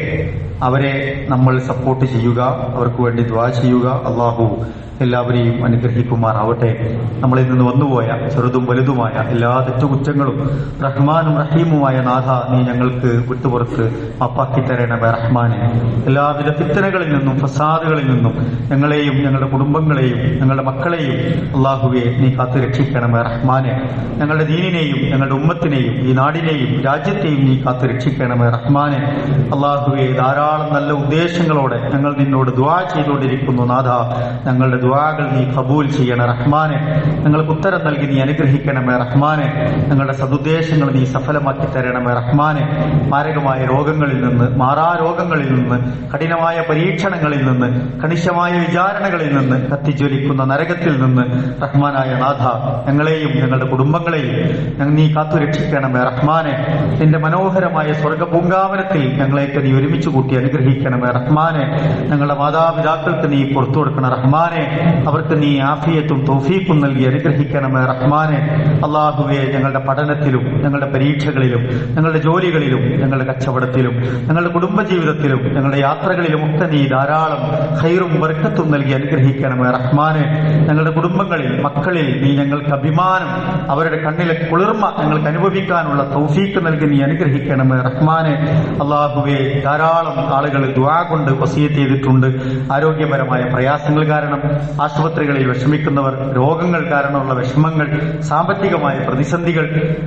അവരെ നമ്മൾ സപ്പോർട്ട് ചെയ്യുക, അവർക്ക് വേണ്ടി ദുആ ചെയ്യുക. അള്ളാഹു എല്ലാവരെയും അനുഗ്രഹിക്കുമാറാവട്ടെ. നമ്മളിൽ നിന്ന് വന്നുപോയ ചെറുതും വലുതുമായ എല്ലാ തെറ്റുകുറ്റങ്ങളും റഹ്മാനും റഹീമുമായ നാഥ നീ ഞങ്ങൾക്ക് വിട്ടുപുറത്ത് മാപ്പാക്കി തരണമേ റഹ്മാനെ. എല്ലാവിധ ഫിത്തനകളിൽ നിന്നും ഫസാദുകളിൽ നിന്നും ഞങ്ങളെയും ഞങ്ങളുടെ കുടുംബങ്ങളെയും ഞങ്ങളുടെ മക്കളെയും അള്ളാഹുവെ നീ കാത്തു രക്ഷിക്കണമേ റഹ്മാനെ. ഞങ്ങളുടെ ദീനിനെയും ഞങ്ങളുടെ ഉമ്മത്തിനെയും ഈ നാടിനെയും രാജ്യത്തെയും നീ കാത്തു രക്ഷിക്കണമേ റഹ്മാനെ. അള്ളാഹുവെ, ധാരാളം നല്ല ഉദ്ദേശങ്ങളോടെ ഞങ്ങൾ നിന്നോട് ദുആ ചെയ്തുകൊണ്ടിരിക്കുന്നു നാഥ. ഞങ്ങളുടെ ദുആകൾ നീ ഖബൂൽ ചെയ്യണേ റഹ്മാനെ. ഞങ്ങൾക്ക് ഉത്തരം നൽകി നീ അനുഗ്രഹിക്കണമേ റഹ്മാനെ. ഞങ്ങളുടെ സദുദ്ദേശങ്ങൾ നീ സഫലമാക്കി തരണമേ റഹ്മാനെ. മാരകമായ രോഗങ്ങളിൽ നിന്ന്, മാറാ രോഗങ്ങളിൽ നിന്ന്, കഠിനമായ പരീക്ഷണങ്ങളിൽ നിന്ന്, കണിശമായ വിചാരണകളിൽ നിന്ന്, കത്തിജ്വലിക്കുന്ന നരകത്തിൽ നിന്ന് റഹ്മാനായ നാഥ ഞങ്ങളെയും ഞങ്ങളുടെ കുടുംബങ്ങളെയും നീ കാത്തുരക്ഷിക്കണമേ റഹ്മാനെ. നിന്റെ മനോഹരമായ സ്വർഗപൂങ്കാവനത്തിൽ ഞങ്ങളെയൊക്കെ നീ ഒരുമിച്ച് കൂട്ടി അനുഗ്രഹിക്കണമേ റഹ്മാനെ. ഞങ്ങളുടെ മാതാപിതാക്കൾക്ക് നീ പുറത്തു കൊടുക്കണം റഹ്മാനെ. അവർക്ക് നീ ആഫിയത്തും തൗഫീഖും നൽകി അനുഗ്രഹിക്കണമേ റഹ്മാനെ. അള്ളാഹുവേ, ഞങ്ങളുടെ പഠനത്തിലും ഞങ്ങളുടെ പരീക്ഷകളിലും ഞങ്ങളുടെ ജോലികളിലും ഞങ്ങളുടെ കച്ചവടത്തിലും ഞങ്ങളുടെ കുടുംബജീവിതത്തിലും ഞങ്ങളുടെ യാത്രകളിലും ഒക്കെ നീ ധാരാളം ഖൈറും ബർക്കത്തും നൽകി അനുഗ്രഹിക്കണമേ റഹ്മാനെ. ഞങ്ങളുടെ കുടുംബങ്ങളിൽ മക്കളിൽ നീ ഞങ്ങൾക്ക് അഭിമാനം, അവരുടെ കണ്ണിലെ കുളിർമ ഞങ്ങൾക്ക് അനുഭവിക്കാനുള്ള തൗഫീഖ് നൽകി നീ അനുഗ്രഹിക്കണമേ റഹ്മാനെ. അള്ളാഹുവേ, ധാരാളം ആളുകൾ ദുആ കൊണ്ട് വസിയത്ത് ചെയ്തിട്ടുണ്ട്. ആരോഗ്യപരമായ പ്രയാസങ്ങൾ കാരണം ആശുപത്രികളിൽ വിഷമിക്കുന്നവർ, രോഗങ്ങൾ കാരണമുള്ള വിഷമങ്ങൾ, സാമ്പത്തികമായ പ്രതിസന്ധികൾ,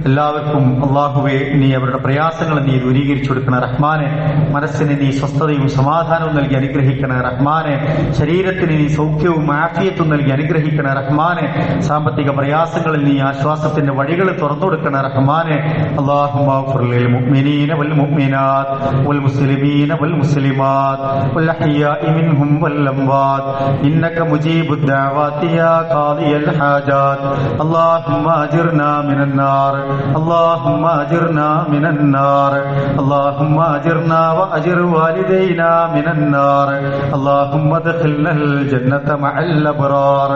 എല്ലാവർക്കും അള്ളാഹുവേ നീ അവരുടെ പ്രയാസങ്ങൾ നീ ദൂരീകരിച്ചു കൊടുക്കണ റഹ്മാനെ. മനസ്സിന് നീ സ്വസ്ഥതയും സമാധാനവും നൽകി അനുഗ്രഹിക്കണ റഹ്മാനെ. ശരീരത്തിന് നീ സൗഖ്യവും ആഫിയത്തും നൽകി അനുഗ്രഹിക്കണ റഹ്മാനെ. സാമ്പത്തിക പ്രയാസങ്ങളിൽ നീ ആശ്വാസത്തിന്റെ വഴികൾ തുറന്നു കൊടുക്കണ റഹ്മാനെ. അല്ലാഹുമ്മ ഗ്ഫിർ ലിൽ മുഅ്മിനീന വൽ മുഅ്മിനാത്ത് വൽ മുസ്ലിമീന വൽ മുസ്ലിമാത്ത് വൽ അഹ്യാഇ മിൻഹും വൽ അംവാത്ത് ഇന്നക മുജീബുദ് ദഅവാതി യാ ഖാദിയൽ ഹാജാത്ത്. അല്ലാഹുമ്മ അജിർനാ മിനൻ നാർ, അല്ലാഹുമ്മ അജിർനാ മിനൻ നാർ, അല്ലാഹുമ്മ അജിർനാ വഅജിർ വാലിദൈനാ മിനൻ നാർ, അല്ലാഹുമ്മ അദ്ഖിൽനൽ ജന്നത മഅൽ അബ്റാർ,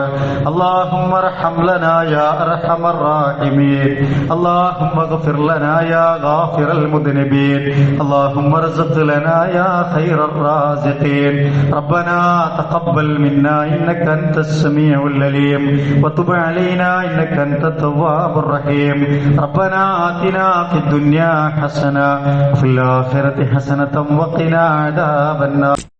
അല്ലാഹുമ്മ അർഹം ലനാ യാ അർഹമർ റാഹിമീൻ, അല്ലാഹുമ്മ ഗ്ഫിർ ലനാ യാ ഗാഫിറൽ മുദ്നിബീൻ, അല്ലാഹുമ്മ അർസുഖ് ലനാ യാ ഖൈറർ റാസിഖീൻ. റബ്ബനാ തഖബ്ബൽ മിന്നാ ഇന്നക അൻതസ് സമീഉൽ അലീം വതുബ് അലൈനാ ഇന്നക അൻതത് തവ്വാബുർ റഹീം. റബ്ബനാ ആതിനാ ഫിദ് ദുനിയാ ഹസന വഫിൽ ആഖിറതി ഹസനതൻ വഖിനാ അദാബൻ നാർ.